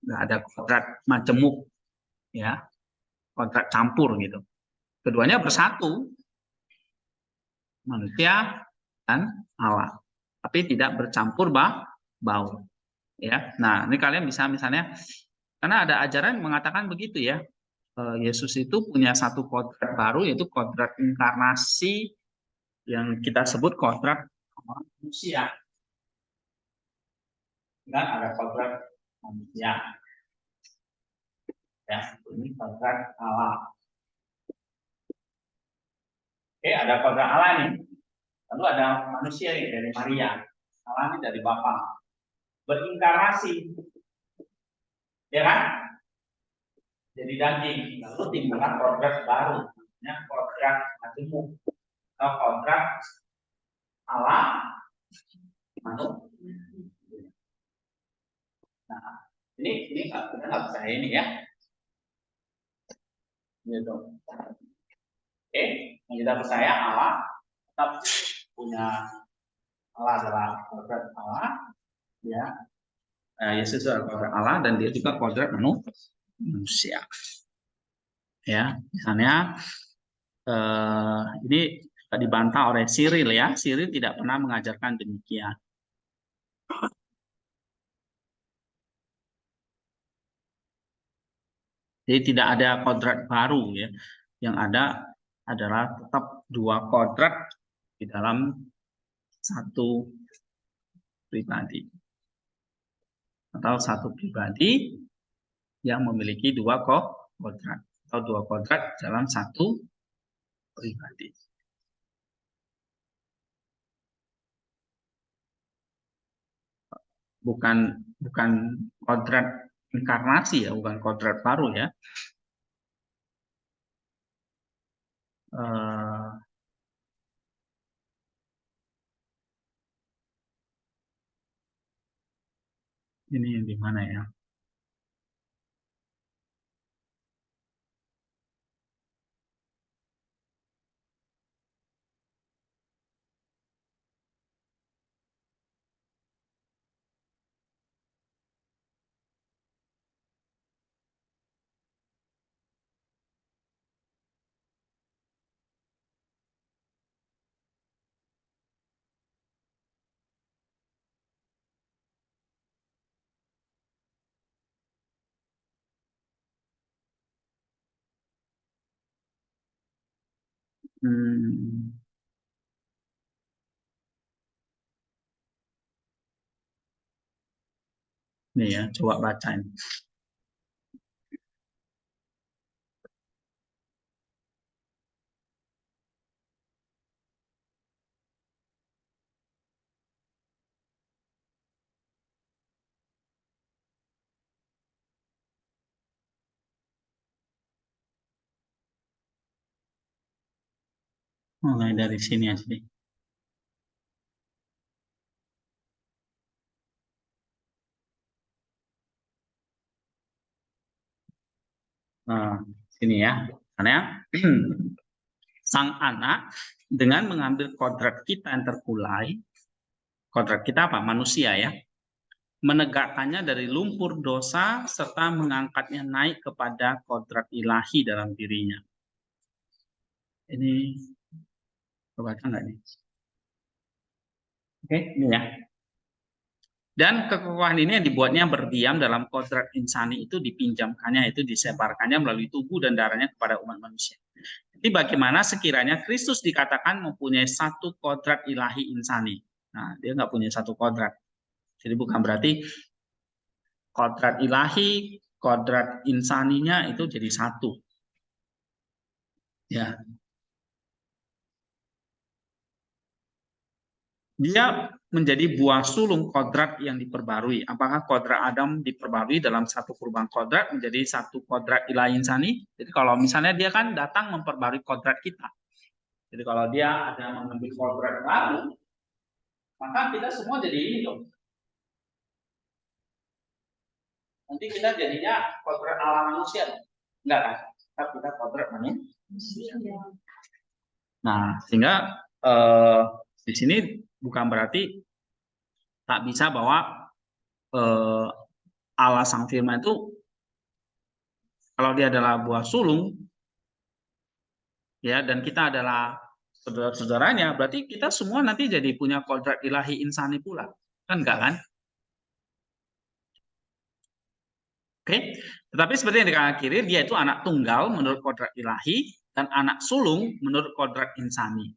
Nggak ada kodrat majemuk, ya, kodrat campur gitu. Keduanya bersatu, manusia dan Allah, tapi tidak bercampur baur. Ya, nah ini kalian bisa misalnya, karena ada ajaran yang mengatakan begitu ya, Yesus itu punya satu kodrat baru yaitu kodrat inkarnasi yang kita sebut kodrat manusia. Dan ada kodrat manusia. Ya, ini kodrat Allah. Oke, ada kodrat Allah nih. Lalu ada manusia nih dari Maria. Allah ini dari Bapa. Berinkarnasi. Ya kan? Jadi daging. Lalu timbullah kodrat baru. Namanya kodrat majemuk. Atau kodrat Allah manusia. Nah, ini nggak bisa ini ya. Gitu. Oke, kita percaya Allah tetap punya, Allah adalah kodrat Allah, ya. Yesus adalah kodrat Allah dan dia juga kodrat manusia. Ya, misalnya ini dibantah oleh Cyril ya. Cyril tidak pernah mengajarkan demikian. Jadi tidak ada kodrat baru ya. Yang ada adalah tetap dua kodrat di dalam satu pribadi. Atau satu pribadi yang memiliki dua kodrat. Atau dua kodrat dalam satu pribadi. Bukan kodrat inkarnasi ya, bukan kodrat baru ya. Ini yang di mana ya? Nih ya, coba bacain. Mulai dari sini aja deh. Nah, sini ya. Karena sang anak dengan mengambil kodrat kita yang terkulai, kodrat kita apa? Manusia ya. Menegakkannya dari lumpur dosa serta mengangkatnya naik kepada kodrat ilahi dalam dirinya. Ini kebaca nggak nih? Oke, ini ya. Dan kekokohan ini yang dibuatnya berdiam dalam kodrat insani itu dipinjamkannya, itu disebarkannya melalui tubuh dan darahnya kepada umat manusia. Jadi bagaimana sekiranya Kristus dikatakan mempunyai satu kodrat ilahi insani. Nah, dia nggak punya satu kodrat. Jadi bukan berarti kodrat ilahi, kodrat insaninya itu jadi satu. Ya. Dia menjadi buah sulung kodrat yang diperbarui. Apakah kodrat Adam diperbarui dalam satu perubahan kodrat menjadi satu kodrat ilahi insani? Jadi kalau misalnya dia kan datang memperbarui kodrat kita. Jadi kalau dia ada mengambil kodrat baru, maka kita semua jadi ini dong. Nanti kita jadinya kodrat ala manusia. Enggak kan? Kita kodrat manusia. Nah, sehingga di sini bukan berarti tak bisa bahwa Allah Sang Firman itu kalau dia adalah buah sulung ya, dan kita adalah saudara-saudaranya, berarti kita semua nanti jadi punya kodrat ilahi insani pula, kan enggak kan? Oke, tetapi seperti yang dikatakan kiri, dia itu anak tunggal menurut kodrat ilahi dan anak sulung menurut kodrat insani.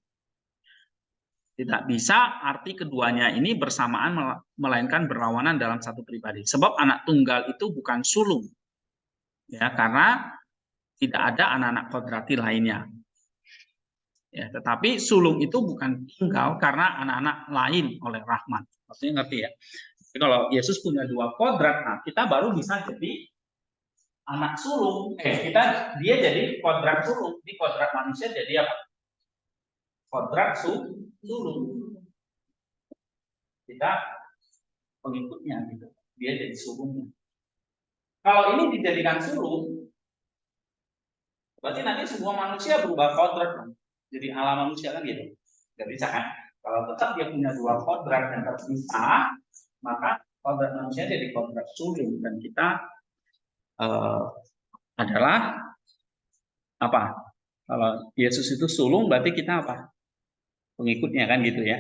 Tidak bisa arti keduanya ini bersamaan melainkan berlawanan dalam satu pribadi. Sebab anak tunggal itu bukan sulung. Ya, karena tidak ada anak-anak kodrati lainnya. Ya, tetapi sulung itu bukan tunggal karena anak-anak lain oleh Rahman. Maksudnya ngerti ya? Jadi kalau Yesus punya dua kodrat, nah kita baru bisa jadi anak sulung. Dia jadi kodrat sulung. Di kodrat manusia jadi apa? Kodrat sulung. Kita pengikutnya gitu. Dia jadi sulungnya. Kalau ini dijadikan sulung, berarti nanti semua manusia berubah kodrat. Jadi ala manusia kan gitu. Gak bisa kan? Kalau tetap dia punya dua kodrat yang terpisah, maka kodrat manusia jadi kodrat sulung. Dan kita adalah apa? Kalau Yesus itu sulung, berarti kita apa? Pengikutnya kan gitu ya.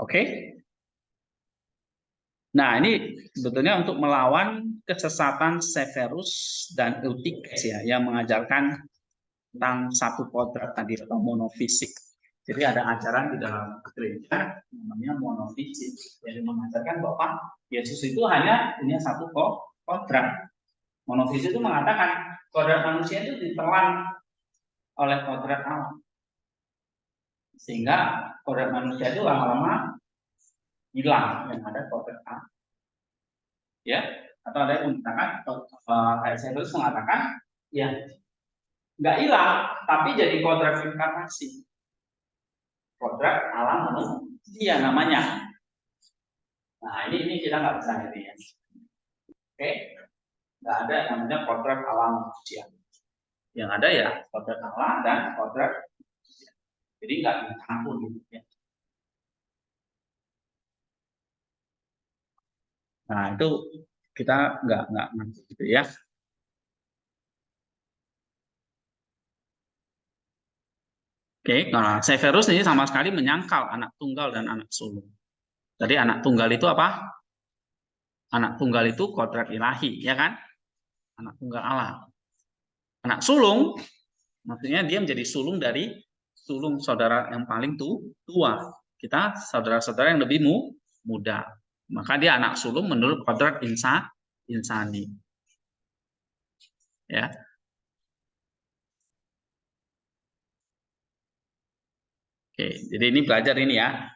Oke. Nah, ini sebetulnya untuk melawan kesesatan Severus dan Eutyches ya, yang mengajarkan tentang satu kodrat tadi atau monofisik. Jadi ada ajaran di dalam gereja namanya monofisik, yang mengajarkan bahwa Yesus itu hanya punya satu kodrat. Monofisik itu mengatakan kodrat manusia itu ditelan oleh kodrat Allah, sehingga kodrat manusia itu lama-lama hilang, yang ada kodrat Allah. Ya, atau ada yang mengatakan, saya terus mengatakan, ya nggak hilang, tapi jadi kodrat inkarnasi, kodrat Allah manusia namanya. Nah ini kita nggak bisa ini ya. Oke, nggak ada yang namanya kodrat Allah manusia. Yang ada ya kodrat Allah dan kodrat manusia. Jadi nggak dicampur gitu ya. Nah itu kita nggak ngerti gitu ya. Oke, nah Severus ini sama sekali menyangkal anak tunggal dan anak sulung. Jadi anak tunggal itu apa? Anak tunggal itu kodrat ilahi, ya kan? Anak tunggal Allah. Anak sulung, maksudnya dia menjadi sulung dari sulung saudara yang paling tua. Kita saudara-saudara yang lebih muda. Maka dia anak sulung menurut kodrat insani. Ya. Oke, jadi ini belajar ini ya.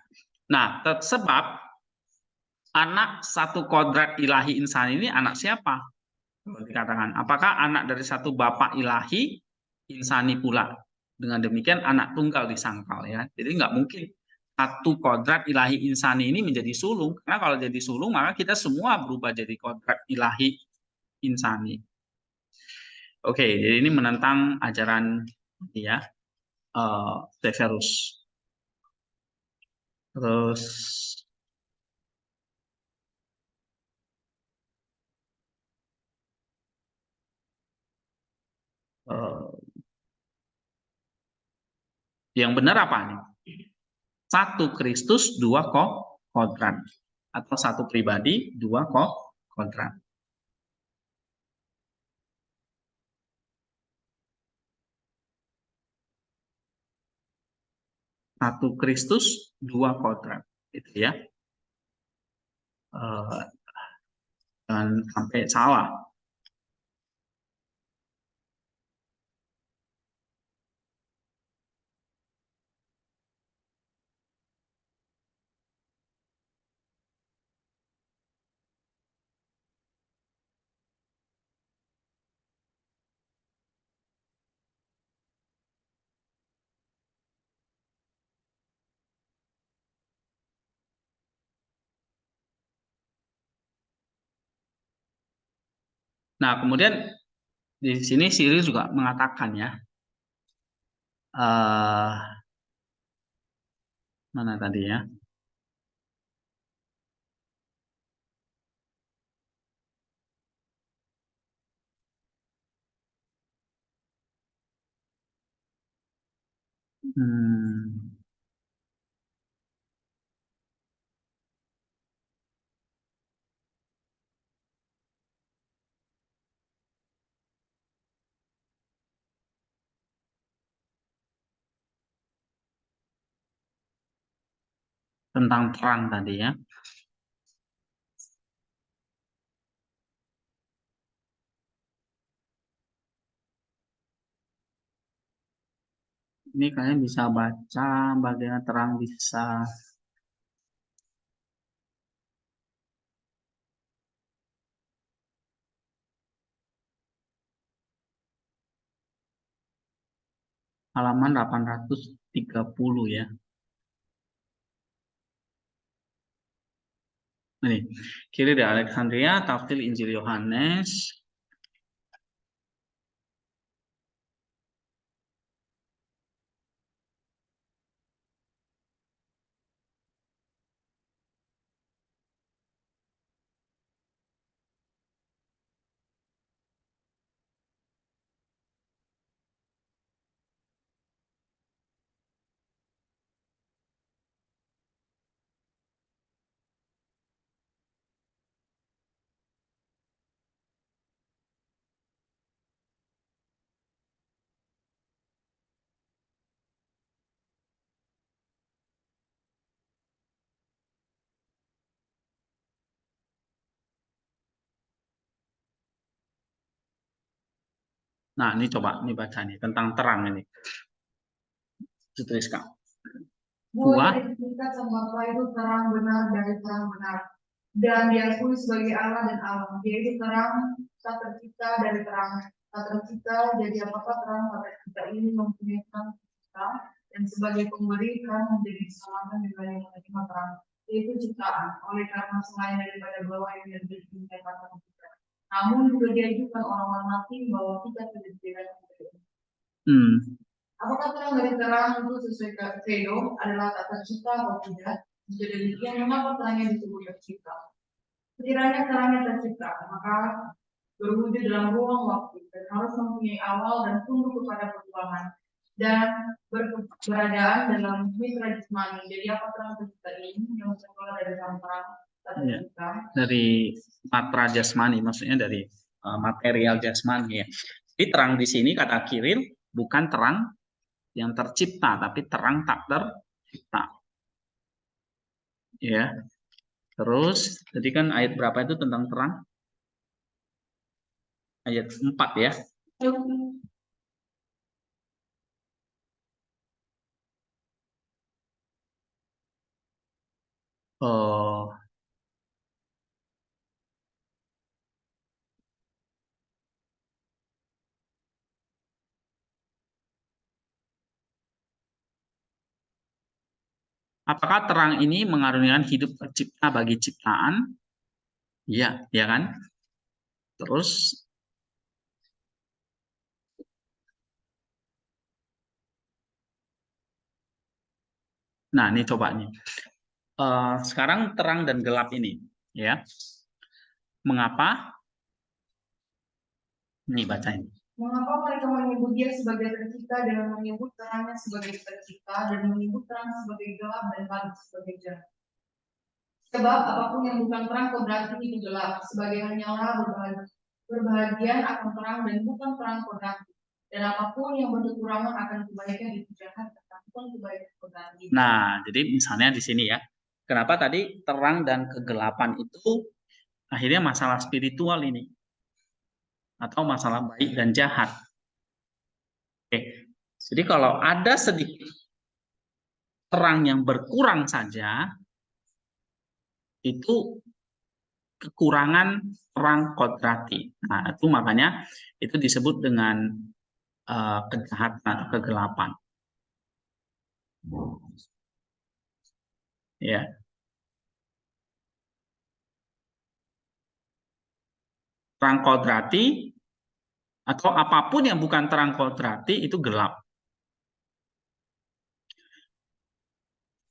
Nah, sebab anak satu kodrat ilahi insani ini anak siapa? Dikatakan, apakah anak dari satu bapak ilahi insani pula? Dengan demikian anak tunggal disangkal ya. Jadi nggak mungkin satu kodrat ilahi insani ini menjadi sulung. Karena kalau jadi sulung maka kita semua berubah jadi kodrat ilahi insani. Oke, jadi ini menentang ajaran ya Severus. Terus yang benar apa nih? Satu Kristus, dua kodrat. Atau satu pribadi, dua kodrat. Satu Kristus, dua kodrat. Gitu ya. Dan sampai salah. Nah, kemudian di sini Cyril juga mengatakan ya, mana tadi ya? Tentang terang tadi ya. Ini kalian bisa baca bagian terang bisa halaman 830 ya. Ini kiri dari Alexandria, tafsir Injil Yohanes. Nah, ini coba nih baca nih tentang terang ini. Dituliskan. Bahwa identitas sama Allah itu terang benar dari terang benar. Dan diakui sebagai Allah dan Allah. Dia itu terang, tak tercipta dari terang. Tak tercipta, jadi apakah terang tak tercipta ini mempunyai terang tercipta. Dan sebagai pemberi terang menjadi keselamatan dengan yang menerima terang. Yaitu ciptaan. Oleh karena selain daripada bahwa yang menjadi dinyatakan kita. Namun juga diajukan orang-orang mati bahwa kita tidak diberikan kepada. Apakah terang dari terang itu sesuai credo adalah tak tercipta atau tidak? Jika demikian, mengapa terangnya disebut tercipta? Sekiranya terangnya tercipta, maka berwujud dalam ruang waktu dan harus mempunyai awal dan tunduk kepada perjuangan dan beradaan dalam mitra jasmani. Jadi apa terang tercipta ini yang sekolah dari terang tercipta? Dari matra jasmani, maksudnya dari material jasmani ya. Jadi terang di sini kata Kiril bukan terang yang tercipta, tapi terang tak tercipta. Ya. Terus, tadi kan ayat berapa itu tentang terang? Ayat 4 ya. Oh, apakah terang ini mengaruniakan hidup tercipta bagi ciptaan? Ya, ya kan? Terus, nah ini coba nih. Sekarang terang dan gelap ini, ya. Mengapa? Nih baca ini. Mengapa mereka menyebut dia sebagai tercipta dengan menyebut terangnya sebagai tercipta dan menyebut terang sebagai gelap dan pagi sebagai jahat? Sebab apapun yang bukan terang kodrati itu gelap, sebagai hanyalah berbahagian akan terang dan bukan terang kodrati. Dan apapun yang berkekurangan akan kebaikan itu jahat, ataupun kebaikan kodrati. Nah, jadi misalnya di sini ya, kenapa tadi terang dan kegelapan itu akhirnya masalah spiritual ini, atau masalah baik dan jahat. Oke, jadi kalau ada sedikit terang yang berkurang saja, itu kekurangan terang kodrati. Nah, itu makanya itu disebut dengan kejahatan atau kegelapan. Ya, terang kodrati atau apapun yang bukan terang kodrati itu gelap.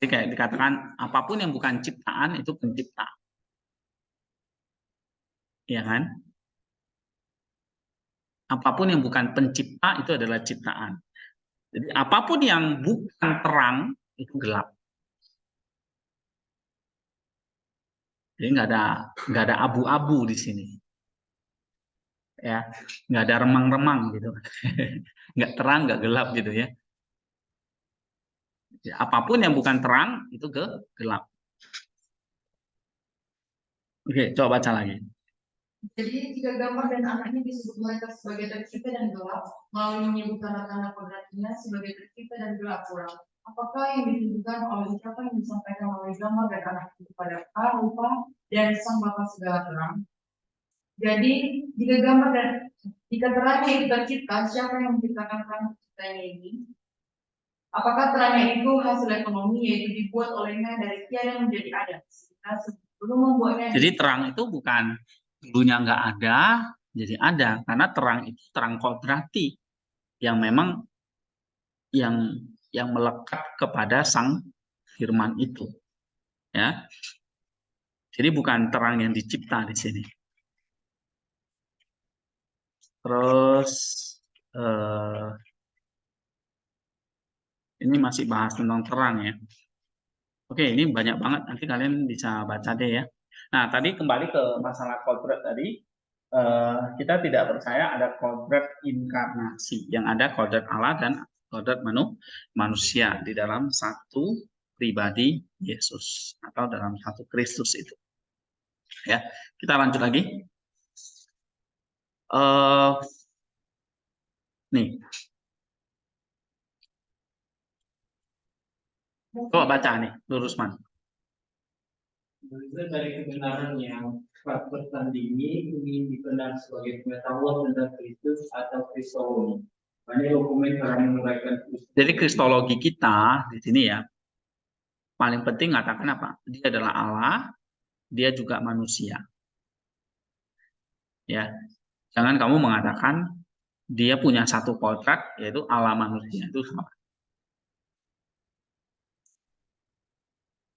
Jadi kayak dikatakan apapun yang bukan ciptaan itu pencipta. Ya kan? Apapun yang bukan pencipta itu adalah ciptaan. Jadi apapun yang bukan terang itu gelap. Jadi nggak ada abu-abu di sini. Ya, nggak ada remang-remang gitu. Nggak terang, nggak gelap gitu ya. Jadi, apapun yang bukan terang itu gelap. Oke, coba baca lagi. Jadi jika gambar dan anaknya disebut mereka sebagai tercipta dan gelap, melalui menyebut tanda-tanda kodratnya sebagai tercipta dan gelap pula. Apakah yang ditunjukkan oleh ucapan yang disampaikan oleh gambar dan anak itu kepada rupa dan sang bapa segala terang? Jadi jika terangnya itu tercipta, siapa yang menciptakan terang terciptanya ini? Apakah terangnya itu hasil ekonomi, yaitu dibuat olehnya dari tiada menjadi ada? Sebelum membuatnya. Jadi terang itu bukan dulunya nggak ada, jadi ada. Karena terang itu terang kodrati yang memang yang melekat kepada sang firman itu. Ya. Jadi bukan terang yang dicipta di sini. Terus ini masih bahas tentang terang ya. Oke, ini banyak banget. Nanti kalian bisa baca deh ya. Nah, tadi kembali ke masalah kodrat tadi. Kita tidak percaya ada kodrat inkarnasi. Yang ada kodrat Allah dan kodrat manusia di dalam satu pribadi Yesus. Atau dalam satu Kristus itu. Ya, kita lanjut lagi. Nih, coba baca nih, Lurusman. Dari kebenaran yang tak bertandingi ini dikenal sebagai pengetahuan tentang Kristus atau Kristologi. Banyak dokumen telah menguraikan Kristus. Jadi kristologi kita di sini ya, paling penting mengatakan apa? Dia adalah Allah, dia juga manusia. Ya, jangan kamu mengatakan dia punya satu kodrat yaitu Allah manusia, itu salah.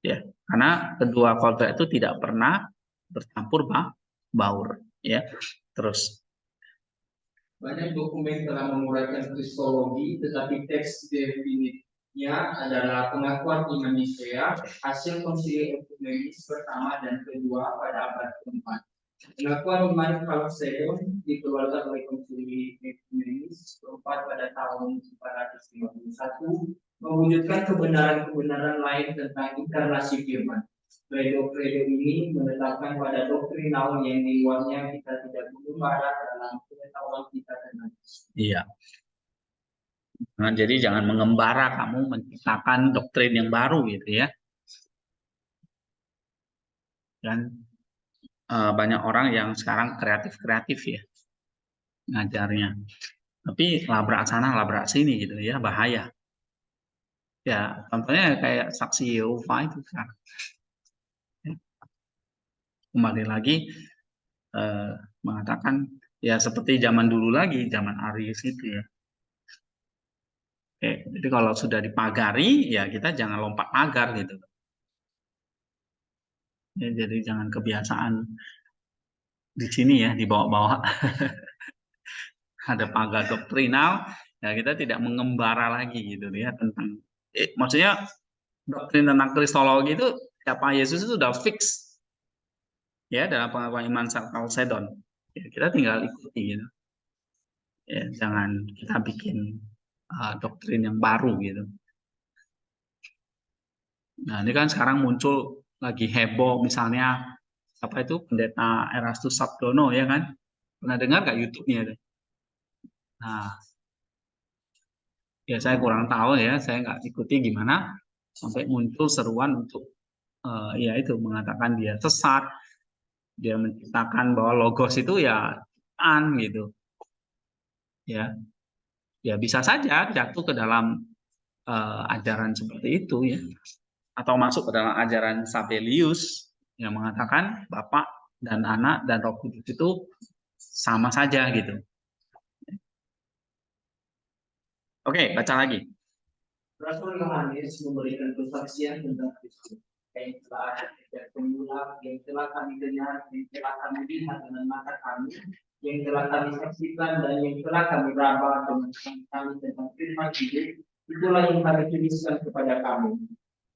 Ya, karena kedua kodrat itu tidak pernah bercampur baur. Ya, terus. Banyak dokumen telah menguraikan Kristologi, tetapi teks definitnya adalah pengakuan iman Nisea, hasil konsili ekumenis pertama dan kedua pada abad keempat. Pengakuan iman Kalsedon dikeluarkan oleh Konsili Ekumenis keempat pada tahun 451 mewujudkan kebenaran-kebenaran lain tentang inkarnasi firman. Kredo-kredo ini menetapkan pada doktrinal yang di luarnya kita tidak mengembara dalam pengetahuan kita tentang. Iya. Nah, jadi jangan mengembara kamu menciptakan doktrin yang baru gitu ya. Dan banyak orang yang sekarang kreatif ya ngajarnya. Tapi labrak sana, labrak sini gitu ya, bahaya. Ya, contohnya kayak saksi Yehova itu sekarang. Kembali lagi mengatakan ya seperti zaman dulu lagi, zaman Aries itu ya. Jadi kalau sudah dipagari, ya kita jangan lompat pagar gitu. Ya, jadi jangan kebiasaan di sini ya, dibawa-bawa. Ada pagar doktrinal, ya kita tidak mengembara lagi gitu ya tentang. Maksudnya doktrin tentang Kristologi itu siapa Yesus itu udah fix ya dalam pengakuan iman Kalsedon. Ya, kita tinggal ikuti gitu. Ya, jangan kita bikin doktrin yang baru gitu. Nah, ini kan sekarang muncul lagi heboh misalnya apa itu pendeta Erastus Sabdono ya kan? Pernah dengar nggak YouTube-nya? Nah, ya saya kurang tahu ya, saya nggak ikuti gimana sampai muncul seruan untuk ya itu mengatakan dia sesat, dia menciptakan bahwa logos itu ya gitu, ya bisa saja jatuh ke dalam ajaran seperti itu ya, atau masuk ke dalam ajaran Sabellius yang mengatakan Bapa dan Anak dan Roh Kudus itu sama saja gitu. Oke, baca lagi. Rasul Yohanes memberikan kesaksian tentang Kristus yang telah ada sejak semula, yang telah kami dengar, yang telah kami lihat dengan mata kami, yang telah kami saksikan dan yang telah kami raba dengan kami tentang firman hidup. Itulah yang kami tuliskan kepada kamu.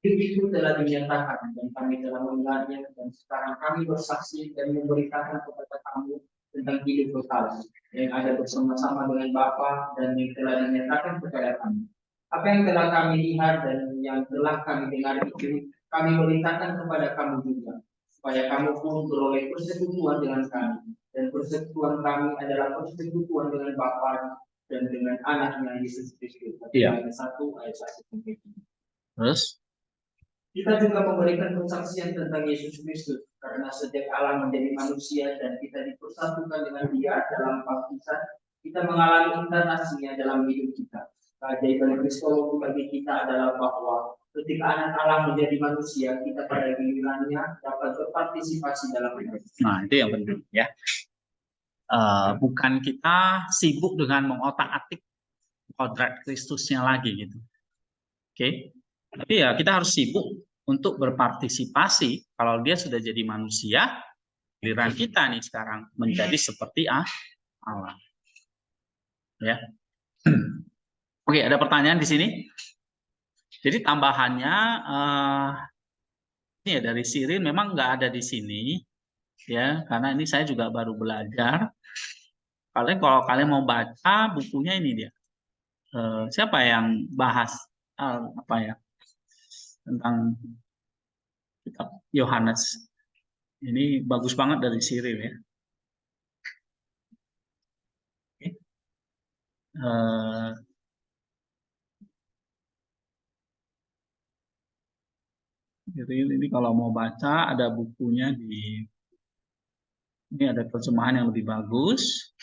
Hidup itu telah dinyatakan dan kami telah melihatnya, dan sekarang kami bersaksi dan memberitakan kepada kamu tentang hidup kekal yang ada bersama-sama dengan Bapa dan yang telah dinyatakan kepada kami. Apa yang telah kami lihat dan yang telah kami dengar itu kami beritakan kepada kamu juga, supaya kamu pun beroleh persekutuan dengan kami, dan persekutuan kami adalah persekutuan dengan Bapa dan dengan Anaknya Yesus Kristus. Iya. 1 ayat 1. Terus kita juga memberikan kesaksian tentang Yesus Kristus, karena sejak Allah menjadi manusia dan kita dipersatukan dengan Dia dalam baptisan, kita mengalami inkarnasinya dalam hidup kita. Keajaiban Kristologi bagi kita adalah bahwa ketika anak Allah menjadi manusia, kita pada gilirannya dapat berpartisipasi dalam hidup. Nah, itu yang penting ya. Bukan kita sibuk dengan mengotak-atik kodrat Kristusnya lagi gitu. Oke. Tapi ya kita harus sibuk untuk berpartisipasi. Kalau dia sudah jadi manusia, giliran kita nih sekarang menjadi seperti Allah. Ya. Oke, ada pertanyaan di sini. Jadi tambahannya ini ya dari Cyril memang nggak ada di sini, ya karena ini saya juga baru belajar. Kalau kalian mau baca bukunya ini dia. Siapa yang bahas apa ya tentang kitab Yohanes? Ini bagus banget dari Cyril ya. Jadi ini kalau mau baca ada bukunya ini ada terjemahan yang lebih bagus.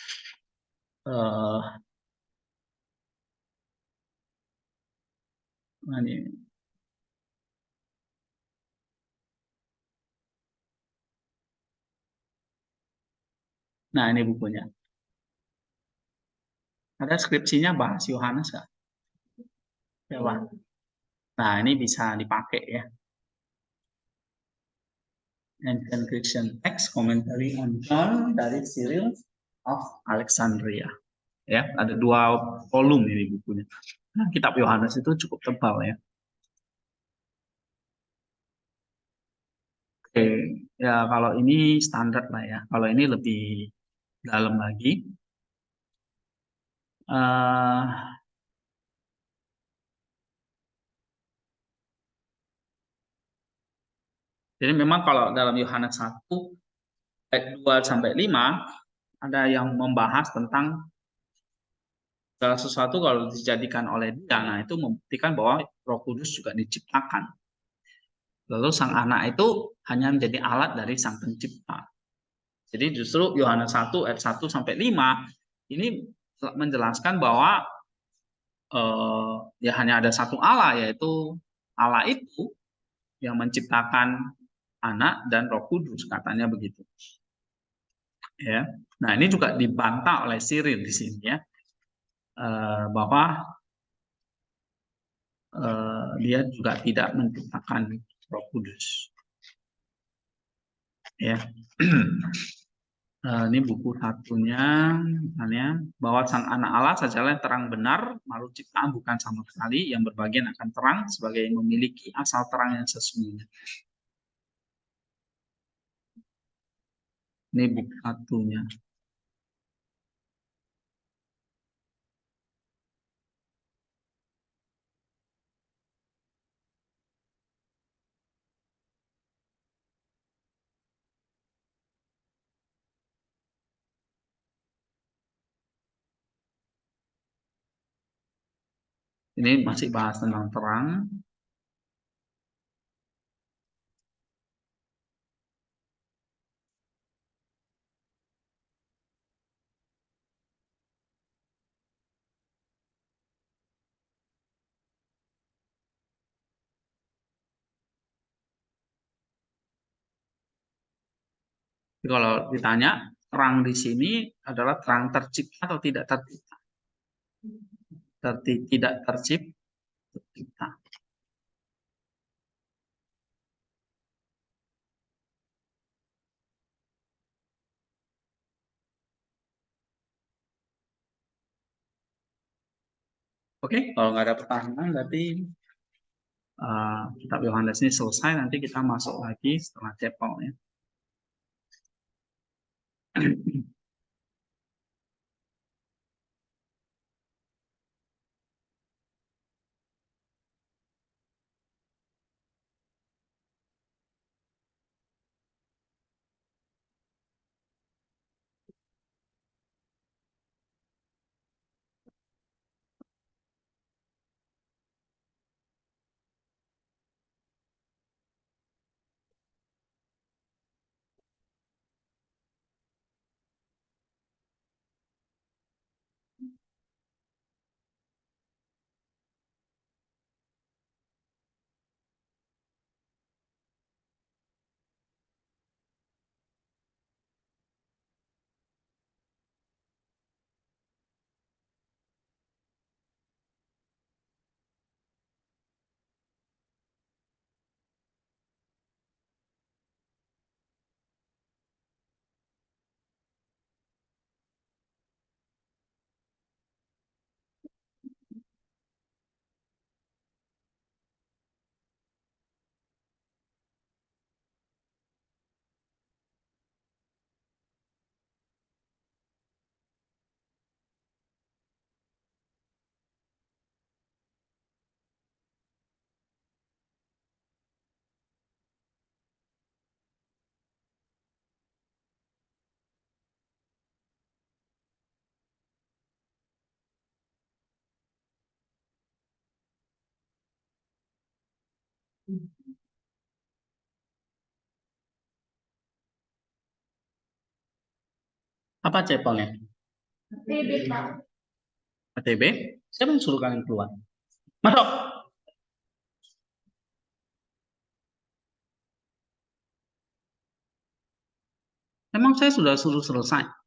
Nah ini bukunya. Ada skripsinya bahas Yohanes nggak? Coba. Nah ini bisa dipakai ya. Ancient Christian Text Commentary on John dari Cyril of Alexandria. Ya, ada 2 volume ini bukunya. Nah, kitab Yohanes itu cukup tebal ya. Oke, Ya kalau ini standar lah ya. Kalau ini lebih dalam lagi. Eh, jadi memang kalau dalam Yohanes 1 ayat 2 sampai 5 ada yang membahas tentang segala sesuatu kalau dijadikan oleh Dia, nah itu membuktikan bahwa Roh Kudus juga diciptakan. Lalu sang anak itu hanya menjadi alat dari sang pencipta. Jadi justru Yohanes 1 ayat 1 sampai 5 ini menjelaskan bahwa ya hanya ada satu Allah, yaitu Allah itu yang menciptakan anak dan Roh Kudus, katanya begitu. Ya. Nah, ini juga dibantah oleh Cyril di sini ya. Bahwa dia juga tidak menciptakan Roh Kudus. Ya. Ini buku satunya, misalnya bahwa sang anak Allah sajalah yang terang benar, makhluk ciptaan bukan sama sekali, yang berbagian akan terang sebagai yang memiliki asal terang yang sesungguhnya. Ini buku satunya. Ini masih bahas tentang terang. Jadi kalau ditanya terang di sini adalah terang tercipta atau tidak tercipta? Tidak tercipta. Oke, kalau nggak ada pertanyaan berarti kitab Yohanes ini selesai. Nanti kita masuk lagi setelah cepol ya. Apa cepolnya? ATB? Siapa yang suruh kalian keluar? Masuk. Emang saya sudah suruh selesai.